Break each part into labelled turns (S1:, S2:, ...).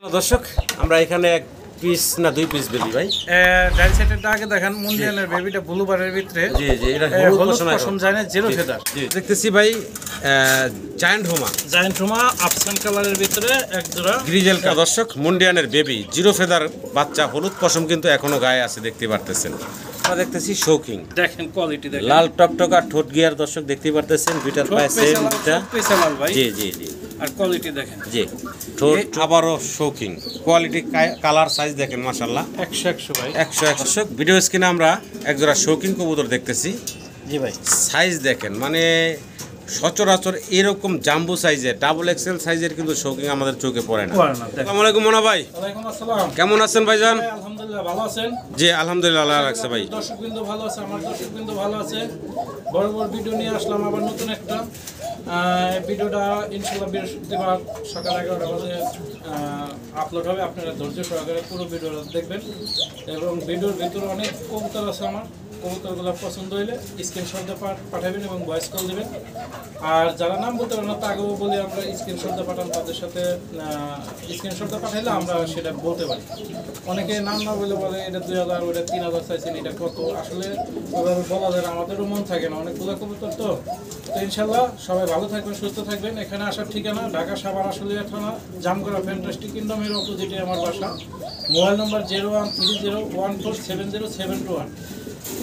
S1: দর্শক আমরা এখানে এক পিস না দুই পিস বেবি ভাই
S2: ডাইল সেটেরটা আগে দেখেন মুন্ডিয়ানের বেবিটা ব্লু বারের ভিতরে
S1: জি জি এটা
S2: হলুদ পশম জানে জিরো ফেদার
S1: দেখতেছি ভাই জায়ান্ট হোমা
S2: আফসান কালারের ভিতরে এক জোড়া
S1: গ্রিজেল কা দর্শক মুন্ডিয়ানের বেবি জিরো ফেদার বাচ্চা হলুদ পশম কিন্তু এখনো গায়ে আছে দেখতে পারতেছেন আমরা দেখতেছি শৌকিং
S2: দেখেন কোয়ালিটি দেখেন
S1: লাল টকটক আর ঠোঁট গিয়ার দর্শক দেখতে পারতেছেন দুইটার পায়ে সেম দুইটা
S2: স্পেশাল ভাই
S1: জি জি জি
S2: আর কোয়ালিটি দেখেন
S1: জি ঠোঁট আবারও শৌকিং কোয়ালিটি কালার সাইজ দেখেন মাশাআল্লাহ
S2: 100 ভাই
S1: 100 দর্শক ভিডিও স্ক্রিনে আমরা একজোড়া শৌকিং কবুতর দেখতেছি
S2: জি ভাই
S1: সাইজ দেখেন মানে সচরাচর এরকম জাম্বু সাইজের ডাবল এক্সেল সাইজের কিন্তু শৌকিং আমাদের চোখে পড়ে না। আসসালামু আলাইকুম মোনা ভাই।
S2: ওয়ালাইকুম আসসালাম।
S1: কেমন আছেন ভাইজান?
S2: আলহামদুলিল্লাহ ভালো আছেন?
S1: জি আলহামদুলিল্লাহ আল্লাহ রাখছে ভাই।
S2: দর্শকবৃন্দ ভালো আছে, আমার দর্শকবৃন্দ ভালো আছে। বড় বড় ভিডিও নিয়ে আসলাম আবার নতুন একটা ভিডিওটা ইনশাআল্লাহ বৃহস্পতিবার সকাল 11টা বাজে আপলোড হবে। আপনারা ধৈর্য সহকারে পুরো ভিডিওটা দেখবেন এবং ভিডিওর ভিতরে অনেক কবুতর আছে আমার। কবুতরগুলো পছন্দ হইলে স্ক্রিনশট পাঠাবেন এবং ভয়েস কল দেবেন। আর যারা নাম বলতে পারেন না তাকেও বলি আমরা স্ক্রিনশট পাঠান, তাদের সাথে স্ক্রিনশট পাঠাইলে আমরা সেটা বলতে পারি। অনেকে নাম না বলে বলে এটা 2000 ওটা 3000 চাইছেন, এটা কত আসলে ওভাবে বলা যায় না, আমাদেরও মন থাকে না, অনেকগুলো কবুতর তো। ইনশাল্লাহ সবাই ভালো থাকবেন, সুস্থ থাকবেন। এখানে আসার ঠিকানা ঢাকা সাভার আশুলিয়া থানা, জামগড়া ফ্যান্টাস্টিক কিংডমের অপোজিটে আমার বাসা। মোবাইল নম্বর 013014707721।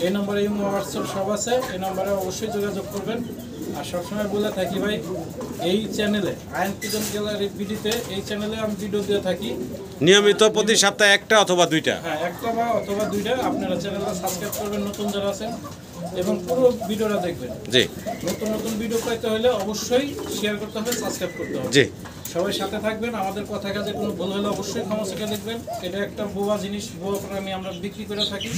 S2: এই নম্বরে হোয়াটসঅ্যাপ সব আছে, এই নম্বরে অবশ্যই যোগাযোগ করবেন। আর সবসময় বলে থাকি ভাই, এই চ্যানেলে আয়ন কিচেন গ্যালারি ভিডিওতে এই চ্যানেলে আমি ভিডিও দিয়ে থাকি
S1: নিয়মিত প্রতি সপ্তাহে একটা অথবা দুইটা।
S2: হ্যাঁ, একটা বা অথবা দুইটা। আপনারা চ্যানেলটা সাবস্ক্রাইব করবেন নতুন যারা আছেন এবং পুরো ভিডিওটা দেখবেন।
S1: জি
S2: নতুন নতুন ভিডিও পাইতে হলে অবশ্যই শেয়ার করতে হবে, সাবস্ক্রাইব করতে হবে।
S1: জি
S2: সবাই সাথে থাকবেন। আমাদের কথা কাজে কোনো ভুল হলে অবশ্যই ক্ষমা চেয়ে দেখবেন। এটা একটা বোয়া জিনিস, বোয়া প্রাণী আমরা বিক্রি করে থাকি।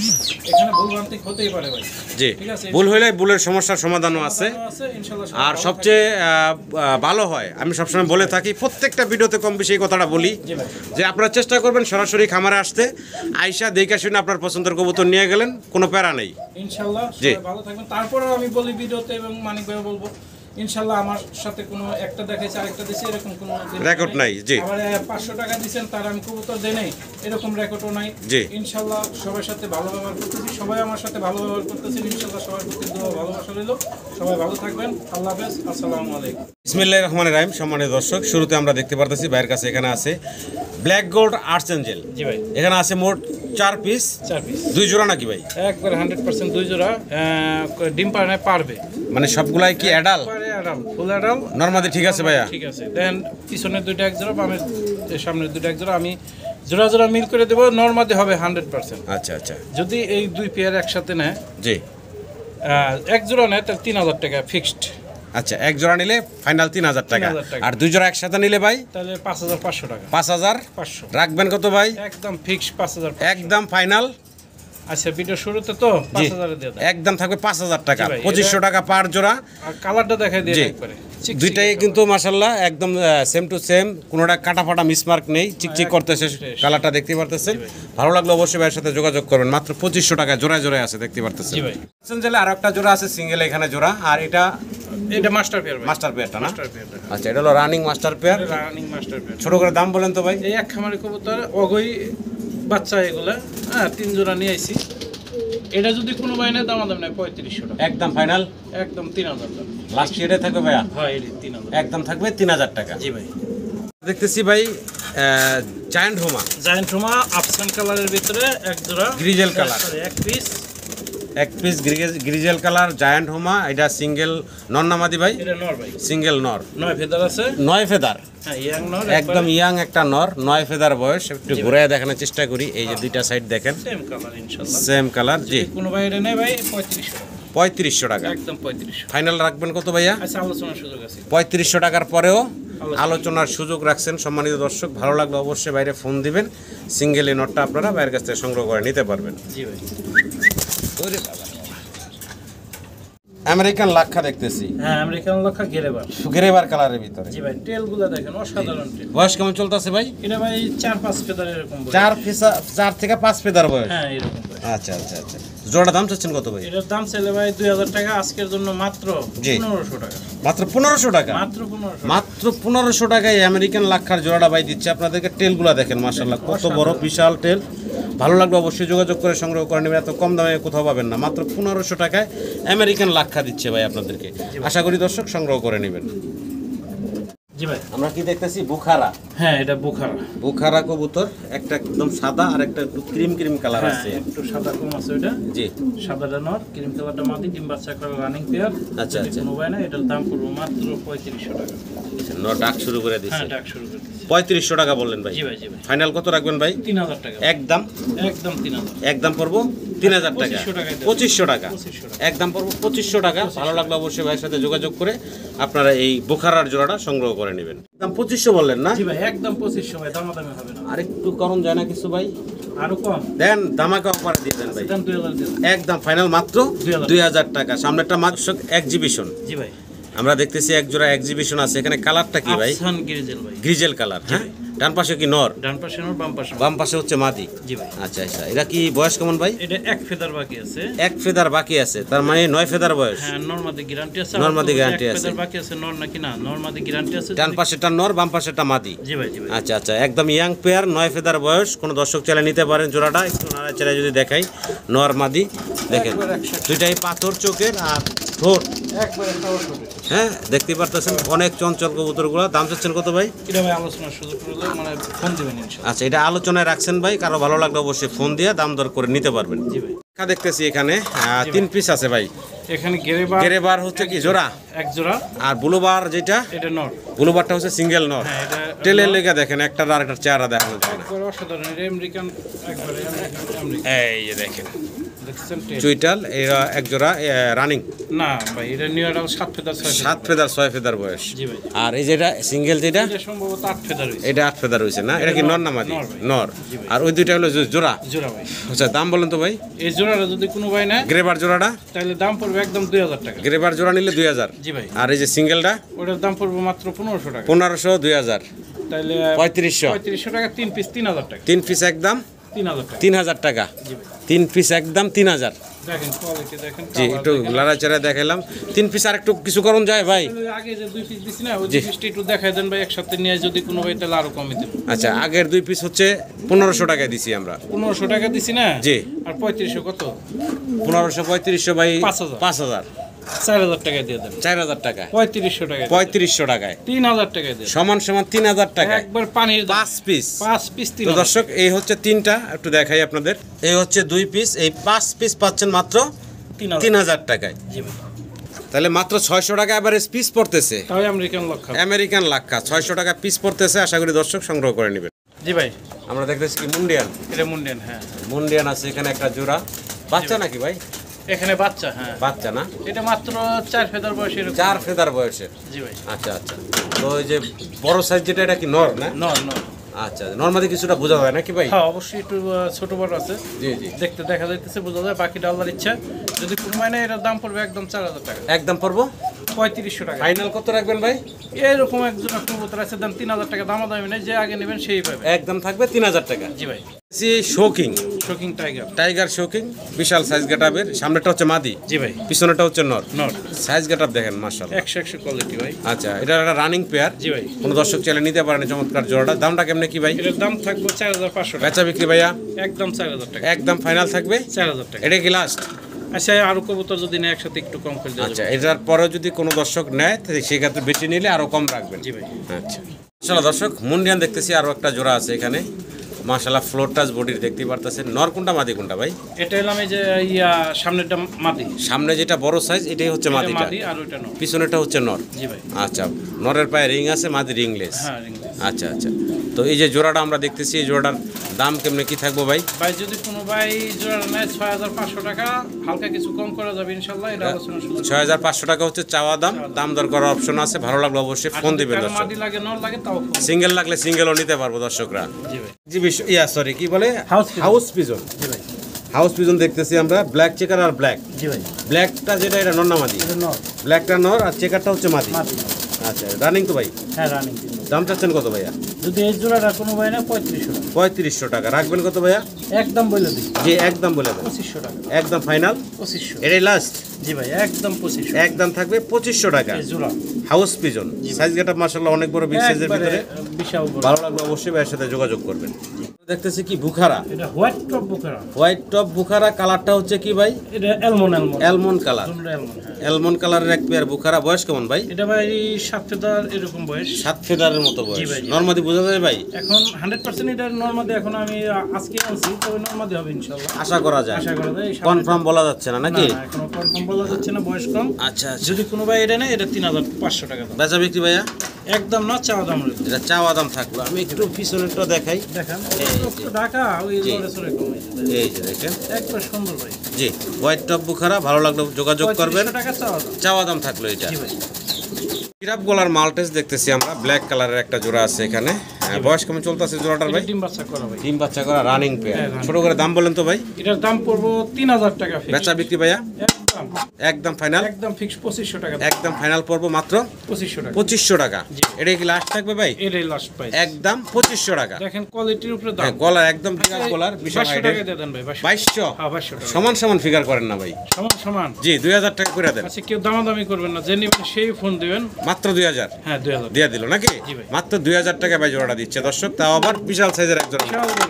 S2: এখানে ভুল ভ্রান্তি হতেই পারে ভাই।
S1: জি
S2: ঠিক আছে,
S1: ভুল হইলে ভুলের সমস্যার সমাধানও আছে।
S2: ইনশাআল্লাহ।
S1: আর সবচেয়ে ভালো হয়, আমি সবসময় বলে থাকি প্রত্যেকটা ভিডিওতে কম বেশি এই কথাটা বলি যে আপনারা চেষ্টা করবেন সরাসরি খামারে আসতে, আইসা দেখে শুনে আপনার পছন্দের কবুতর নিয়ে গেলেন, কোনো প্যারা নেই
S2: ইনশাআল্লাহ। সবাই ভালো থাকবেন। তারপরেও আমি বলি ভিডিওতে এবং মানিক ভাই বলবো ইনশাআল্লাহ আমার সাথে কোনো একটা দেখাইছে আরেকটা দিছে এরকম কোনো
S1: রেকর্ড নাই। জি
S2: আবার 500 টাকা দিবেন তার আমি কবুতর দেই নাই এরকম রেকর্ডও নাই।
S1: জি
S2: ইনশাআল্লাহ সবার সাথে ভালো ব্যবহার করতেছি, সবাই আমার সাথে ভালো ব্যবহার করতেছেন। ইনশাআল্লাহ সবার প্রতি দোয়া ভালোবাসা রইল। সবাই ভালো থাকবেন। আল্লাহ হাফেজ। আসসালামু আলাইকুম।
S1: বিসমিল্লাহির রহমানির রহিম। সম্মানিত দর্শক, শুরুতে আমরা দেখতে পারতেছি ভাইয়ের কাছে এখানে আছে ব্ল্যাক গোল্ড আর্টস এঞ্জেল।
S2: জি ভাই,
S1: এখানে আছে মোট 4 পিস।
S2: 4 পিস,
S1: দুই জোড়া নাকি ভাই?
S2: একবার 100% দুই জোড়া ডিম পারবে।
S1: মানে সবগুলাই কি অ্যাডাল?
S2: ফুল অ্যাডাল
S1: নরমাদি ঠিক আছে ভাইয়া?
S2: ঠিক আছে। দেন পিছনের দুইটা এক জোড়া, বামের সামনের দুইটা এক জোড়া। আমি জোড়া জোড়া মিল করে দেবো। নরমাদি হবে 100%।
S1: আচ্ছা আচ্ছা।
S2: যদি এই দুই পেয়ার একসাথে নেয়,
S1: জি
S2: এক জোড়া নেয় তাহলে 3000 টাকা ফিক্সড।
S1: আচ্ছা, এক জোড়া নিলে ফাইনাল 3000 টাকা। আর দুই জোড়া একসাথে নিলে ভাই
S2: তাহলে 5500 টাকা।
S1: 5500 রাখবেন কত ভাই?
S2: একদম ফিক্সড 5000,
S1: একদম ফাইনাল।
S2: আচ্ছা, ভিডিও শুরুতে তো 5000 দিয়ে দাও।
S1: একদম থাকবে 5000 টাকা, 2500 টাকা পার জোড়া।
S2: আর কালারটা দেখাই দিয়ে একবারে
S1: দুইটাই কিন্তু মাশাআল্লাহ একদম সেম টু সেম, কোনোটা কাটা ফাটা মিসমার্ক নেই, চিকচিক করতেছে। কালারটা দেখতে পারতেছেন, ভালো লাগলো অবশ্যই ভাইয়ের সাথে যোগাযোগ করবেন। মাত্র 2500 টাকা জোড়ায় জোড়ায় আছে দেখতে পারতেছেন।
S2: জি ভাই,
S1: সেঞ্জেলে আর একটা জোড়া আছে সিঙ্গেল এখানে জোড়া। আর এটা
S2: মাস্টার পেয়ার ভাই।
S1: মাস্টার পেয়ারটা না?
S2: Master pair.
S1: আচ্ছা, এটা হলো running master pair.
S2: Running master pair.
S1: ছোট করে দাম বলেন তো ভাই।
S2: এই এক খামারি কবুতর অগই বাচ্চা এগুলা, হ্যাঁ 3 জোড়া নিয়ে আইছি। এটা যদি কোনো ভাই নেয় দাম নেয় 3500 টাকা।
S1: একদম ফাইনাল,
S2: একদম 3000 টাকা
S1: লাস্ট এটাই থাকবে ভাইয়া?
S2: হ্যাঁ, এই 3000
S1: একদম থাকবে 3000 টাকা।
S2: জি ভাই।
S1: দেখতেছি ভাই জায়ান্ট হোমা
S2: আফসান কালারের ভিতরে এক জোড়া
S1: গ্রিজেল কালার, এক পিস গ্রিজেল কালার জায়ান্ট হোমা। এটা সিঙ্গেল নর নামাদি ভাই?
S2: এটা নর ভাই,
S1: সিঙ্গেল নর।
S2: 9 ফেদার আছে।
S1: 9 ফেদার,
S2: হ্যাঁ ইয়াং নর,
S1: একদম ইয়াং একটা নর। 9 ফেদার বয়স। একটু ঘুরে দেখানোর চেষ্টা করি। এই যে দুইটা সাইড দেখেন
S2: সেম কালার ইনশাআল্লাহ।
S1: Same colour. জি,
S2: কোনো ভাই এটা নেয় ভাই 3500 টাকা।
S1: 3500 টাকা
S2: একদম 3500
S1: ফাইনাল রাখবেন কত ভাইয়া?
S2: আচ্ছা, আলোচনার সুযোগ আছে।
S1: 3500 টাকার পরেও আলোচনার সুযোগ রাখছেন। সম্মানিত দর্শক, ভালো লাগলে অবশ্যই বাইরে ফোন দিবেন। সিঙ্গেল এই নটটা আপনারা বাইরের কাছ থেকে সংগ্রহ করে নিতে পারবেন।
S2: জি ভাই।
S1: আমেরিকান লাক্ষা দেখতেছি।
S2: হ্যাঁ, আমেরিকান লাক্ষা
S1: গ্রেবার কালারের ভিতরে।
S2: জি ভাই, টেলগুলো দেখেন অসাধারণ টেল।
S1: বয়স কেমন চলতেছে ভাই?
S2: এটা ভাই 4-5 ফেদার এরকম বয়স।
S1: 4 থেকে 5 ফেদার বয়স।
S2: হ্যাঁ, এরকম বয়স।
S1: আচ্ছা আচ্ছা আচ্ছা। জোড়া দাম চাচ্ছেন কত ভাই?
S2: এটার দাম চাইলে ভাই 2000 টাকা, আজকের জন্য মাত্র 1500 টাকা।
S1: মাত্র 1500 টাকা? মাত্র 1500 টাকায় আমেরিকান লাক্ষার জোড়াটা ভাই দিচ্ছে আপনাদেরকে। টেলগুলো দেখেন মাশাআল্লাহ, কত বড় বিশাল টেল। ভালো লাগবে অবশ্যই যোগাযোগ করে সংগ্রহ করে নেবেন, এত কম দামে কোথাও পাবেন না। মাত্র 1500 টাকায় আমেরিকান লাক্ষা দিচ্ছে ভাই আপনাদেরকে। আশা করি দর্শক সংগ্রহ করে নেবেন।
S2: জি ভাই,
S1: আমরা কি দেখতেছি? বুখারা।
S2: হ্যাঁ, এটা বুখারা।
S1: বুখারা কবুতর, একটা একদম সাদা আর একটা একটু ক্রিম ক্রিম কালার আছে।
S2: একটু সাদা কম আছে ওটা।
S1: জি,
S2: সাদাটা নর, ক্রিম কালারটা মাদি, ডিম বাচ্চা করে রানিং পেয়ার।
S1: আচ্ছা আচ্ছা।
S2: কোনো ভাই না, এটার দাম পড়বে মাত্র 3500 টাকা।
S1: নর ডাক শুরু করে দিচ্ছে।
S2: হ্যাঁ, ডাক শুরু করে দিচ্ছে।
S1: 3500 টাকা বললেন ভাই?
S2: জি ভাই, জি ভাই।
S1: ফাইনাল কত রাখবেন ভাই?
S2: 3000 টাকা।
S1: একদম
S2: 3000।
S1: একদম পড়বো 3000 টাকা।
S2: 2500
S1: টাকা একদম পড়বো 2500 টাকা। ভালো লাগলো অবশ্যই ভাইয়ের সাথে যোগাযোগ করে আপনারা এই বুখারার জোড়াটা সংগ্রহ করে নেবেন। একদম 2500 বললেন না?
S2: জি ভাই, একদম 2500 ভাই, দামাদামি হবে না।
S1: আর একটু করণ যায় না কিছু ভাই?
S2: আরো কম
S1: দেন, দামাকা অফার দিয়ে দেন ভাই।
S2: দাম 2000 দেন।
S1: একদম ফাইনাল মাত্র 2000 টাকা। সামনে একটা মার্কশক এক্সিবিশন।
S2: জি ভাই,
S1: আমরা দেখতেছি এক জোড়া এক্সিবিশন আছে এখানে। কালারটা কি ভাই?
S2: আফসান গ্রিজেল ভাই।
S1: Grizzle colour. হ্যাঁ, ডান পাশে কি নর?
S2: ডান পাশে নর, বাম পাশে
S1: বাম পাশে হচ্ছে মাদি।
S2: জি ভাই।
S1: আচ্ছা আচ্ছা, এটা কি বয়স কেমন ভাই?
S2: এটা এক ফেদার বাকি আছে।
S1: এক ফেদার বাকি আছে, তার মানে 9 ফেদার বয়স।
S2: হ্যাঁ, নরমাদি গ্যারান্টি আছে।
S1: নরমাদি গ্যারান্টি
S2: এক
S1: আছে।
S2: ফেদার বাকি আছে, নর নাকি না? নরমাদি গ্যারান্টি আছে।
S1: ডান পাশেরটা নর, বাম পাশেরটা মাদি।
S2: জি ভাই, জি ভাই।
S1: আচ্ছা আচ্ছা, একদম ইয়াং পেয়ার, 9 ফেদার বয়স। কোনো দর্শক চাইলে নিতে পারেন জোড়াটা। একটু নাড়াচাড়া যদি দেখাই, নর মাদি দেখেন, দুইটাই পাথর চোখের আর ঠোঁট
S2: একবারে টাওয়ার ঠোঁট।
S1: হ্যাঁ, দেখতে পারতেছেন অনেক চঞ্চল কবুতরগুলো। দাম চাচ্ছেন কত ভাই?
S2: এটা ভাই আলোচনার সুযোগ করলে মানে ফোন দিবেন ইনশাআল্লাহ।
S1: আচ্ছা, এটা আলোচনায় রাখছেন ভাই, কারো ভালো লাগলে অবশ্যই ফোন দিয়ে দাম দর করে নিতে পারবেন।
S2: জি ভাই।
S1: দেখতেছি এখানে 3 পিস আছে ভাই।
S2: এখানে গেরেবার
S1: গেরেবার হচ্ছে কি জোড়া?
S2: এক জোড়া।
S1: আর ব্লুবার যেটা,
S2: এটা নর।
S1: ব্লুবারটা হচ্ছে সিঙ্গেল নর।
S2: হ্যাঁ, এটা
S1: টেলের লেগে দেখেন, একটা আর একটা চেহারা দেখানো যায় না।
S2: একবারে অসাধারণ। এটা আমেরিকান, একবারে আমেরিকান।
S1: এই যে দেখেন
S2: দেখছেন টেল?
S1: চুইটাল, এরা এক জোড়া রানিং।
S2: না ভাই, এটা নিউ এডাল 7 ফেদার 6 ফেদার।
S1: 7 ফেদার 6 ফেদার বয়স।
S2: জি ভাই।
S1: আর এই যেটা সিঙ্গেল যেটা,
S2: এটা সম্ভবত 8 ফেদার হইছে।
S1: এটা 8 ফেদার হইছে না? এটা কি নর না মাদি?
S2: নর ভাই।
S1: নর। আর ওই দুইটা হলো জোড়া।
S2: জোড়া ভাই।
S1: আচ্ছা, দাম বলেন তো ভাই?
S2: এই জোড়াটা যদি কোনো ভাই নেয়,
S1: গ্রেবার জোড়াটা?
S2: তাহলে দাম পড়বে একদম 2000 টাকা।
S1: গ্রেবার জোড়া নিলে 2000।
S2: জি ভাই।
S1: আর এই যে সিঙ্গেলটা?
S2: ওটার দাম পড়বে মাত্র 1500 টাকা।
S1: 1500, 2000,
S2: তাহলে
S1: 3500।
S2: 3500 টাকা, 3 পিস 3000 টাকা।
S1: 3 পিস একদম
S2: 3000 টাকা।
S1: 3000 টাকা।
S2: জি ভাই।
S1: 3 পিস একদম 3000।
S2: দেখেন কোয়ালিটি দেখেন।
S1: জি, একটু লাড়াচাড়া দেখাইলাম। 3 পিস আর একটু কিছু করুন যায় ভাই?
S2: আগে যে 2 পিস দিছি না, ওই 2 পিসটা একটু দেখাই দেন ভাই একসাথে নিয়ে, যদি কোনো ভাই তাহলে আরো কমে দেব।
S1: আচ্ছা, আগের 2 পিস হচ্ছে 1500 টাকায় দিছি আমরা।
S2: 1500 টাকা দিছি না?
S1: জি।
S2: আর 3500 কত?
S1: 1500 3500 বাই
S2: 5000।
S1: 5000,
S2: 4000 টাকা দিয়ে দেন।
S1: 4000 টাকা।
S2: 3500 টাকা।
S1: 3500 টাকায়
S2: 3000 টাকা দিয়ে দেন।
S1: সমান সমান 3000 টাকা।
S2: একবার পানির
S1: 5 পিস।
S2: 5 পিস
S1: তো
S2: 3000।
S1: দর্শক, এই হচ্ছে 3টা, একটু দেখাই আপনাদের। এই হচ্ছে 2 পিস, এই 5 পিস পাচ্ছেন মাত্র 3000 টাকায়।
S2: জি ভাই।
S1: তাহলে মাত্র 600 টাকা এভারেজ পিস পড়তেছে।
S2: তাই আমেরিকান লক্ষা।
S1: আমেরিকান লাক্ষা 600 টাকা পিস পড়তেছে। আশা করি দর্শক সংগ্রহ করে নেবেন।
S2: জি ভাই।
S1: আমরা দেখতেছি কি মুন্ডিয়ান।
S2: এটা মুন্ডিয়ান। হ্যাঁ,
S1: মুন্ডিয়ান আছে এখানে একটা জোড়া। বাচ্চা নাকি ভাই?
S2: এখানে বাচ্চা। হ্যাঁ,
S1: বাচ্চা না?
S2: এটা মাত্র 4 ফেদার বয়সের।
S1: 4 ফেদার বয়সের।
S2: জি ভাই।
S1: আচ্ছা আচ্ছা। তো ওই যে বড় সাইজ যেটা, এটা কি নর না?
S2: নর নর।
S1: আচ্ছা, নরমালি কিছুটা বোঝা যায় নাকি ভাই?
S2: হ্যাঁ, অবশ্যই একটু ছোট বড় আছে।
S1: জি জি।
S2: দেখতে দেখা যাইতেছে, বোঝা যায়। বাকিটা আল্লাহর ইচ্ছা। যদি কোনো মানে এটার দাম পড়বে একদম 4000 টাকা।
S1: একদম পড়বো
S2: 3500 টাকা।
S1: ফাইনাল কত রাখবেন ভাই?
S2: এরকম একজন কবুতর আছে, দাম 3000 টাকা। দামাদামি নেই, যে আগে নেবেন সেই পাবে।
S1: একদম থাকবে 3000 টাকা।
S2: জি ভাই।
S1: Shocking,
S2: shocking tiger.
S1: Tiger shocking, বিশাল সাইজ গেটাবের। সামনেটা হচ্ছে মাদি,
S2: জি ভাই।
S1: পিছনেটা হচ্ছে নর।
S2: নর।
S1: সাইজ গেটাপ দেখেন মাশাআল্লাহ,
S2: 100 কোয়ালিটি ভাই।
S1: আচ্ছা, এটা একটা রানিং পেয়ার।
S2: জি ভাই।
S1: কোনো দর্শক চাইলে নিতে পারেন চমৎকার জোড়াটা। দামটা কেমনে কি ভাই?
S2: এটার দাম থাকবে 4500 টাকা।
S1: বেচা বিক্রি ভাইয়া
S2: একদম 4000 টাকা।
S1: একদম ফাইনাল থাকবে
S2: 4000 টাকা।
S1: এটা কি লাস্ট?
S2: আচ্ছা, আরো কবুতর যদি নেয় একসাথে একটু কম করে দেওয়া
S1: আচ্ছা,
S2: যাবে।
S1: এটার পরেও যদি কোনো দর্শক নেয় তাহলে সেক্ষেত্রে বেশি নিলে আরো কম রাখবেন।
S2: জি ভাই।
S1: আচ্ছা, মাশাআল্লাহ দর্শক, মুন্ডিয়ান দেখতেছি আরো একটা জোড়া আছে এখানে। মাশাআল্লাহ, ফ্লোর টাচ বডির দেখতে পারতেছেন। নর কোনটা মাদি কোনটা ভাই?
S2: এটা এলাম এই যে সামনেরটা মাদি।
S1: সামনে যেটা বড় সাইজ এটাই হচ্ছে মাদিটা,
S2: মাদি, আর ওইটা নর।
S1: পিছনেটা হচ্ছে নর।
S2: জি ভাই।
S1: আচ্ছা, নরের পায়ে রিং আছে, মাদি রিংলেস।
S2: হ্যাঁ, রিংলেস।
S1: আচ্ছা আচ্ছা। তো এই যে জোড়াটা আমরা দেখতেছি, এই জোড়াটার দাম কেমনে কি থাকবো ভাই?
S2: ভাই যদি কোনো ভাই জোড়া নেয় 6500 টাকা, হালকা কিছু কম করা যাবে ইনশাআল্লাহ। এটা আলোচনা শুরু।
S1: 6500 টাকা হচ্ছে চাওয়া দাম। দাম দর করার অপশন আছে। ভালো লাগলে অবশ্যই ফোন দিবেন দর্শক।
S2: মাদি লাগে নর লাগে তাও ফোন।
S1: সিঙ্গেল লাগলে সিঙ্গেলও নিতে পারবো দর্শকরা।
S2: জি ভাই।
S1: জি সরি, কি বলে?
S2: House
S1: house pigeon.
S2: জি ভাই।
S1: হাউস পিজন দেখতেছি আমরা, ব্ল্যাক চেকার আর ব্ল্যাক।
S2: জি ভাই।
S1: ব্ল্যাকটা যেটা, এটা নর না মাদি?
S2: এটা নর।
S1: ব্ল্যাকটা নর আর চেকারটা হচ্ছে মাদি।
S2: মাদি।
S1: আচ্ছা, রানিং তো ভাই?
S2: হ্যাঁ, রানিং।
S1: দাম চাচ্ছেন কত ভাইয়া?
S2: যদি এই জোড়াটা কোনো ভাই না 3500 টাকা।
S1: 3500 টাকা। রাখবেন কত ভাইয়া?
S2: একদম বলে দিই।
S1: জি একদম বলে দেন।
S2: 2500 টাকা।
S1: একদম ফাইনাল
S2: 2500।
S1: এটাই লাস্ট?
S2: জি ভাই একদম 2500।
S1: একদম থাকবে 2500 টাকা।
S2: এই জোড়া
S1: হাউস পিজন সাইজ গেটআপ মাশাআল্লাহ অনেক বড়, বিগ সাইজের ভিতরে
S2: বিশাল বড়।
S1: ভালো লাগবে অবশ্যই ভাইয়ের সাথে যোগাযোগ করবেন। দেখতেছি কি বুখারা,
S2: এটা white top Bukhara.
S1: White top Bukhara, কালারটা হচ্ছে কি ভাই?
S2: এটা অ্যালমন্ড
S1: অ্যালমন্ড কালার। অ্যালমন্ড কালারের এক পেয়ার বুখারা। বয়স কেমন ভাই?
S2: এটা ভাই 7 ফেদার এরকম বয়স।
S1: 7 ফেদারের মতো বয়স।
S2: জি ভাই।
S1: নরমাদি বোঝা যায় ভাই?
S2: এখন 100% এটা নরমাদি, এখন আমি আজকে আনছি, তবে নরমাদি হবে ইনশাআল্লাহ।
S1: আশা করা যায়।
S2: আশা করা যায়।
S1: কনফার্ম বলা যাচ্ছে না নাকি?
S2: না এখনো কনফার্ম বলা যাচ্ছে না, বয়স কম।
S1: আচ্ছা আচ্ছা।
S2: যদি কোনো ভাই এটা নেয়, এটা 3500 টাকা দাম।
S1: বেচা বিক্রি ভাইয়া?
S2: একদম না, চাওয়া দাম রয়েছে।
S1: এটা চাওয়া দাম থাকলো। আমি একটু পিছনেরটা দেখাই।
S2: দেখেন ঢাকা ওই লড়ে চড়ে কম হয়েছে।
S1: এই যে দেখেন
S2: একবার সুন্দর ভাই।
S1: জি হোয়াইট টপ বুখারা, ভালো লাগলো যোগাযোগ করবেন।
S2: 3500 টাকা চাওয়া দাম।
S1: চাওয়া দাম থাকলো এটা।
S2: জি ভাই।
S1: জিরাফ গলার মাল্টেস দেখতেছি আমরা, ব্ল্যাক কালারের একটা জোড়া আছে এখানে। বয়স কেমন চলতেছে জোড়াটার ভাই?
S2: ডিম বাচ্চা করা ভাই।
S1: ডিম বাচ্চা করা রানিং পেয়ার।
S2: হ্যাঁ,
S1: ছোট করে দাম বলেন তো ভাই।
S2: এটার দাম পড়বো 3000 টাকা ফিক্স।
S1: বেচা বিক্রি ভাইয়া?
S2: একদম
S1: একদম ফাইনাল?
S2: একদম ফিক্স 2500 টাকা।
S1: একদম ফাইনাল পড়বো মাত্র
S2: 2500 টাকা।
S1: 2500 টাকা। এটা কি লাস্ট থাকবে ভাই?
S2: এটাই লাস্ট প্রাইস।
S1: একদম 2500 টাকা।
S2: দেখেন কোয়ালিটির উপরে দাম।
S1: গলার একদম জিরাফ গলার বিশাল
S2: 2200
S1: হাইটের।
S2: টাকা দিয়ে দেন ভাই।
S1: 2200?
S2: হ্যাঁ 2200 টাকা।
S1: সমান সমান ফিগার করেন না ভাই?
S2: সমান সমান।
S1: জি 2000 টাকা করে দেন।
S2: আচ্ছা কেউ দামাদামি করবেন না, যে নেবেন সেই ফোন দিবেন।
S1: মাত্র 2000?
S2: হ্যাঁ 2000
S1: দিয়ে দিল নাকি?
S2: জি ভাই।
S1: মাত্র 2000 টাকা ভাই জোড়াটা দিচ্ছে দর্শক, তাও আবার বিশাল সাইজের এক জোড়া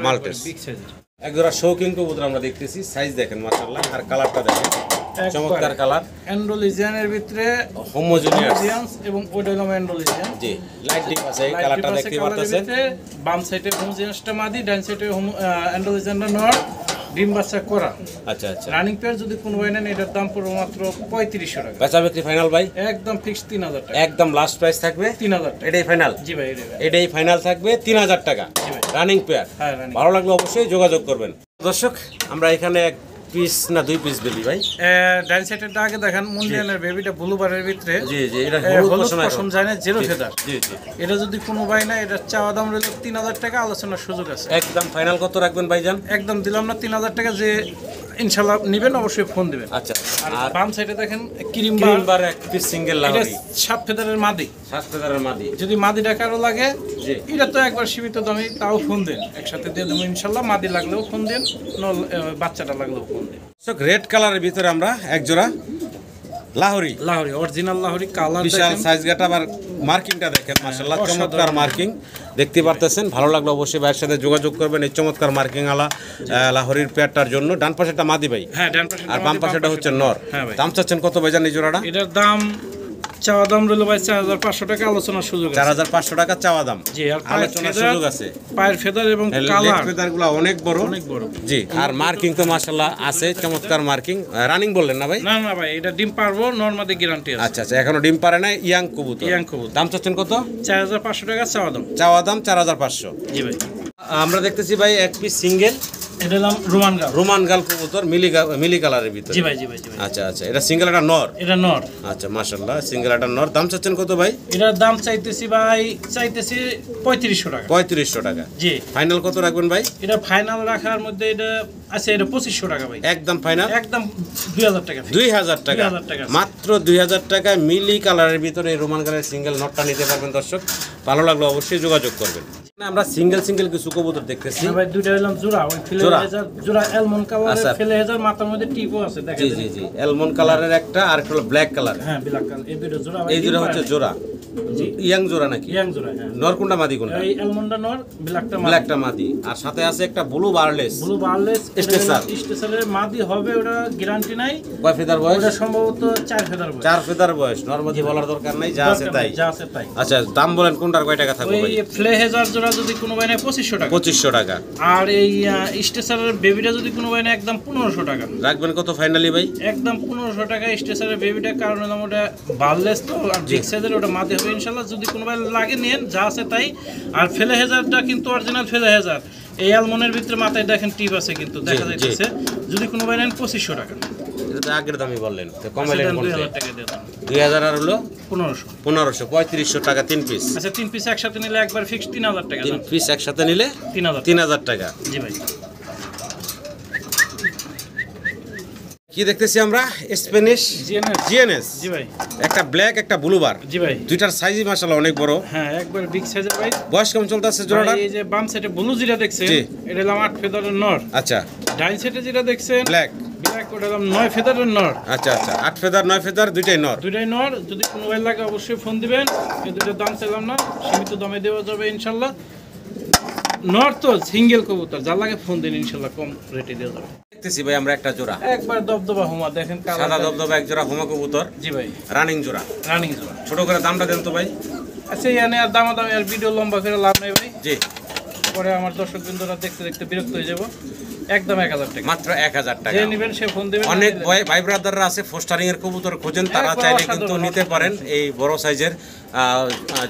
S1: মাল্টেস।
S2: বিগ সাইজের।
S1: এক জোড়া শৌকিং কবুতর আমরা দেখতেছি, সাইজ দেখেন মাশাআল্লাহ, আর কালারটা দেখেন চমৎকার কালার।
S2: অ্যান্ডোলিজিয়ানের ভিতরে
S1: হোমোজেনিয়াস
S2: এবং ওটা হলো অ্যান্ডোলিজিয়ান।
S1: জি লাইট ডিপ আছে, এই কালারটা দেখতে পারতেছেন।
S2: বাম সাইডে হোমোজেনিয়াসটা মাদি, ডান সাইডে অ্যান্ডোলিজিয়ানটা নর, ডিম বাচ্চা করা।
S1: আচ্ছা আচ্ছা।
S2: রানিং পেয়ার যদি কোনো ভাই নেন, এটার দাম পড়বে মাত্র 3500 টাকা।
S1: বেচা বিক্রি ফাইনাল ভাই?
S2: একদম ফিক্স 3000 টাকা।
S1: একদম লাস্ট প্রাইস থাকবে
S2: 3000 টাকা।
S1: এটাই ফাইনাল?
S2: জি ভাই এটাই।
S1: এটাই ফাইনাল থাকবে 3000 টাকা।
S2: জি ভাই।
S1: Running pair.
S2: হ্যাঁ রানিং।
S1: ভালো লাগলে অবশ্যই যোগাযোগ করবেন দর্শক। আমরা এখানে এক পিস না 2 পিস বেবি ভাই?
S2: ডান সাইডেরটা আগে দেখেন, মুন্ডিয়ানের বেবিটা ব্লুবারের ভিতরে।
S1: জি জি, এটা
S2: হলুদ পশম যায় না, জিরো ফেদার।
S1: জি জি।
S2: এটা যদি কোনো ভাই না, এটা চাওয়া দাম রইল 3000 টাকা, আলোচনার সুযোগ আছে।
S1: একদম ফাইনাল কত রাখবেন ভাইজান?
S2: একদম দিলাম না 3000 টাকা, যে ইনশাআল্লাহ নেবেন অবশ্যই ফোন দিবেন।
S1: আচ্ছা।
S2: আর বাম সাইডে দেখেন ক্রিম
S1: বার এক পিস সিঙ্গেল
S2: এটা
S1: লাহোরি
S2: 7 ফেদারের মাদি।
S1: 7 ফেদারের মাদি।
S2: যদি মাদি ডাকারও লাগে,
S1: জি।
S2: এটা তো একবার সীমিত দামে, তাও ফোন দেন, একসাথে দিয়ে দেবো ইনশাআল্লাহ। মাদি লাগলেও ফোন দেন, বাচ্চাটা লাগলেও ফোন দেন।
S1: রেড কালারের ভিতরে আমরা এক জোড়া লাহোরি,
S2: লাহোরি অরিজিনাল লাহোরি কালার,
S1: বিশাল সাইজ গাটা, আবার মার্কিংটা দেখেন মাশাআল্লাহ, চমৎকার মার্কিং দেখতে পারতেছেন। ভালো লাগলো অবশ্যই ভাইয়ের সাথে যোগাযোগ করবেন এই চমৎকার মার্কিং আলা লাহোরির পেয়ারটার জন্য। ডান পাশেটা মাদি ভাই?
S2: হ্যাঁ ডান পাশে।
S1: আর বাম পাশেটা হচ্ছে নর।
S2: হ্যাঁ ভাই।
S1: দাম চাচ্ছেন কত ভাইজান এই জোড়াটা?
S2: এটার দাম চাওয়া দাম রইল ভাই 4500 টাকা, আলোচনার সুযোগ আছে।
S1: 4500 টাকা চাওয়া দাম।
S2: জি, আর
S1: আলোচনার সুযোগ আছে।
S2: পায়ের ফেদার এবং
S1: লেগ
S2: কালার
S1: ফেদারগুলো অনেক বড়।
S2: অনেক বড়।
S1: জি, আর মার্কিং তো মাশাআল্লাহ আছে, চমৎকার মার্কিং। রানিং বললেন না ভাই?
S2: না না ভাই, এটা ডিম পারবো, নরমাদি গ্যারান্টি আছে।
S1: আচ্ছা আচ্ছা, এখনো ডিম পারে না, ইয়াং কবুতর।
S2: ইয়াং কবুতর।
S1: দাম চাচ্ছেন কত?
S2: 4500 টাকা চাওয়া দাম।
S1: চাওয়া দাম 4500।
S2: জি ভাই।
S1: আমরা দেখতেছি ভাই এক পিস সিঙ্গেল
S2: এটা নাম রোমান গাল।
S1: রোমান গাল কবুতর, মিলি কালারের ভিতরে।
S2: জি ভাই জি ভাই জি ভাই।
S1: আচ্ছা আচ্ছা, এটা সিঙ্গেল একটা নর?
S2: এটা নর।
S1: আচ্ছা মাশাআল্লাহ, সিঙ্গেল একটা নর। দাম চাচ্ছেন কত ভাই?
S2: এটার দাম চাইতেছি ভাই, চাইতেছি 3500 টাকা।
S1: 3500 টাকা।
S2: জি।
S1: ফাইনাল কত রাখবেন ভাই?
S2: এটা ফাইনাল রাখার মধ্যে এটা আছে, এটা 2500 টাকা ভাই।
S1: একদম ফাইনাল?
S2: একদম 2000 টাকা।
S1: 2000 টাকা।
S2: 2000 টাকা।
S1: মাত্র 2000 টাকা মিলি কালারের ভিতরে এই রোমান কালারের সিঙ্গেল নটটা নিতে পারবেন দর্শক। ভালো লাগলো অবশ্যই যোগাযোগ করবেন। আমরা সিঙ্গেল কিছু কবুতর দেখতেছি
S2: ভাই, দুইটা হইলাম জোড়া, ওই ফিলে হেজার জোড়া, অ্যালমন্ড কালারের ফিলে হেজার, মাথার মধ্যে টিপও আছে দেখেন।
S1: জি জি জি, অ্যালমন্ড কালারের একটা, আর একটা হলো ব্ল্যাক কালার।
S2: হ্যাঁ ব্ল্যাক কালার। এই দুটো জোড়া ভাই।
S1: এই দুটো হচ্ছে জোড়া।
S2: জি।
S1: ইয়াং জোড়া নাকি?
S2: ইয়াং জোড়া। হ্যাঁ।
S1: নর কোনটা মাদি কোনটা?
S2: এই অ্যালমন্ডটা নর, ব্ল্যাকটা মাদি।
S1: ব্ল্যাকটা মাদি, আর সাথে আছে একটা blue barless.
S2: Blue barless
S1: special.
S2: স্পেশালের মাদি হবে, ওটা গ্যারান্টি নাই।
S1: কয় ফেদার বয়স?
S2: ওটা সম্ভবত 4 ফেদার বয়স।
S1: 4 ফেদার বয়স। নরমাদি বলার দরকার নাই, যা আছে তাই।
S2: যা আছে তাই।
S1: আচ্ছা, দাম বলেন কোনটার কয় টাকা থাকবে ভাই?
S2: ওই ফ্লে হেজার জোড়া যদি কোনো ভাই নেয় 2500 টাকা।
S1: 2500 টাকা।
S2: আর এই স্টেশনের বেবিটা যদি কোনো ভাই নেয় একদম 1500 টাকা।
S1: রাখবেন কত ফাইনালি ভাই?
S2: একদম 1500 টাকা স্টেশনের বেবিটা, কারণ হলাম ওটা বারলেস তো, আর বিগ সাইজের, ওটা মাদি হবে ইনশাআল্লাহ। যদি কোনো ভাই লাগে নেন, যা আছে তাই। আর ফেলে হেজারটা কিন্তু অরিজিনাল ফেলে হেজার। এই অ্যালমন্ডের ভিতরে মাথায় দেখেন টিপ আছে কিন্তু দেখা যাইতেছে। যদি কোনো ভাই নেন 2500 টাকা।
S1: এটা তো আগের দামই বললেন, তো কমাইলেন কোনটা?
S2: 2000 টাকা দিয়ে দাম।
S1: 2000 আর হলো
S2: 1500।
S1: 1500, 3500 টাকা 3 পিস।
S2: আচ্ছা 3 পিস একসাথে নিলে একবার ফিক্স 3000 টাকা।
S1: 3 পিস একসাথে নিলে
S2: 3000।
S1: 3000 টাকা।
S2: জি ভাই।
S1: কি দেখতেছি আমরা? Spanish GNS.
S2: জি ভাই।
S1: একটা ব্ল্যাক একটা ব্লুবার।
S2: জি ভাই।
S1: দুইটার সাইজই মাশাআল্লাহ অনেক বড়।
S2: হ্যাঁ একবার বিগ সাইজের ভাই।
S1: বয়স কেমন চলতেছে জোড়াটা?
S2: এই যে বাম সাইডে ব্লু যেটা দেখছেন এটা হলো 8 ফেদারের নর।
S1: আচ্ছা।
S2: ডাইন সাইডে যেটা দেখছেন
S1: ব্ল্যাক
S2: ওটা হলো 9 ফেদারের নর।
S1: আচ্ছা আচ্ছা, 8 ফেদার 9 ফেদার দুইটাই নর।
S2: দুইটাই নর। যদি কোনো মোবাইল লাগে অবশ্যই ফোন দিবেন। এই দুটোর দাম চাইলাম না, সীমিত দামে দেওয়া যাবে ইনশাআল্লাহ। নর তো সিঙ্গেল কবুতর, যার লাগে ফোন দিন ইনশাআল্লাহ কম রেটে দেওয়া যাবে।
S1: দেখতেছি ভাই আমরা একটা জোড়া
S2: একবার দবদবা হুমা দেখেন,
S1: সাদা দবদবা এক জোড়া হুমা কবুতর।
S2: জি ভাই।
S1: রানিং জোড়া।
S2: রানিং জোড়া।
S1: ছোট করে দামটা দেন তো ভাই।
S2: আচ্ছা এখানে আর দামাদামি আর ভিডিও লম্বা করে লাভ নেই ভাই।
S1: জি।
S2: পরে আমার দর্শক বিন্দুরা দেখতে দেখতে বিরক্ত হয়ে যাব। একদম 1000 টাকা।
S1: মাত্র 1000 টাকা।
S2: যে নেবেন সে ফোন দিবেন।
S1: অনেক ভাই ব্রাদাররা আছে ফোস্টারিং এর কবুতর খোঁজেন, তারা চাইলে কিন্তু নিতে পারেন এই বড় সাইজের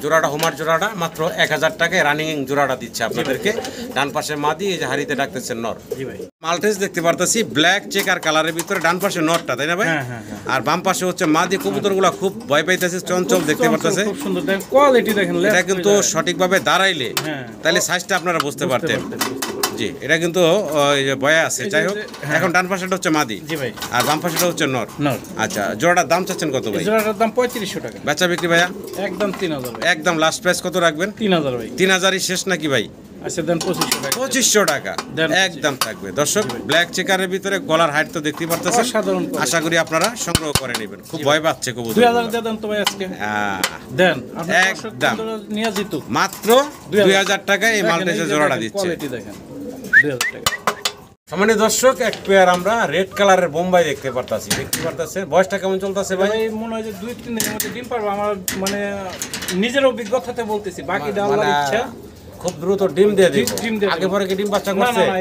S1: জোড়াটা, হোমার জোড়াটা মাত্র 1000 টাকায় রানিং জোড়াটা দিচ্ছে আপনাদেরকে। ডান পাশে মাদি, এই যে হাড়িতে ডাকতেছেন নর।
S2: জি ভাই।
S1: মাল্টেজ দেখতে পারতেছি ব্ল্যাক চেকার কালারের ভিতরে, ডান পাশে নরটা, তাই না ভাই?
S2: হ্যাঁ।
S1: আর বাম পাশে হচ্ছে মাদি। কবুতরগুলো খুব ভয় পাইতেছে, চঞ্চল দেখতে পারতেছে।
S2: খুব সুন্দর দেখেন, কোয়ালিটি দেখেন।
S1: এটা কিন্তু সঠিকভাবে দাঁড়াইলে তাহলে সাইজটা আপনারা বুঝতে পারতেন। জি, এটা কিন্তু ওই যে বয়া আছে। যাই হোক, এখন ডান পাশেটা হচ্ছে মাদি।
S2: জি ভাই।
S1: আর বাম পাশেটা হচ্ছে নর। আচ্ছা, জোড়াটার দাম চাচ্ছেন কত ভাই?
S2: জোড়াটার দাম 3500 টাকা।
S1: বেচা বিক্রি ভাইয়া?
S2: একদম 3000 ভাই।
S1: একদম লাস্ট প্রাইস কত রাখবেন?
S2: 3000 ভাই।
S1: 3000ই শেষ নাকি ভাই?
S2: আচ্ছা দেন 2500 টাকা।
S1: 2500 টাকা একদম থাকবে। দর্শক, ব্ল্যাক চেকারের ভিতরে গলার হাইট তো দেখতেই পারতেছেন।
S2: সাধারণ
S1: আশা করি আপনারা সংগ্রহ করে নেবেন। খুব ভয় পাচ্ছে কবুতর।
S2: 2000 দিয়ে দেন তো ভাই আজকে। দেন
S1: একদম
S2: নিয়ে জিতু।
S1: মাত্র 2000 টাকায় এই মাল্টেজের জোড়াটা দিচ্ছে।
S2: কোয়ালিটি দেখেন। 2000 টাকা।
S1: সামান্য দর্শক, এক পেয়ার আমরা রেড কালারের বোম্বাই দেখতে পারতাছি। দেখতে পারতেছেন বয়সটা কেমন চলতেছে ভাই?
S2: ভাই মনে হয় যে 2-3 দিনের মধ্যে ডিম পারবো। আমার মানে নিজের অভিজ্ঞতাতে বলতেছি, বাকিটা আল্লাহর ইচ্ছা।
S1: খুব দ্রুত ডিম দিয়ে দিব। আগে পরে কি ডিম বাচ্চা করছে?
S2: না,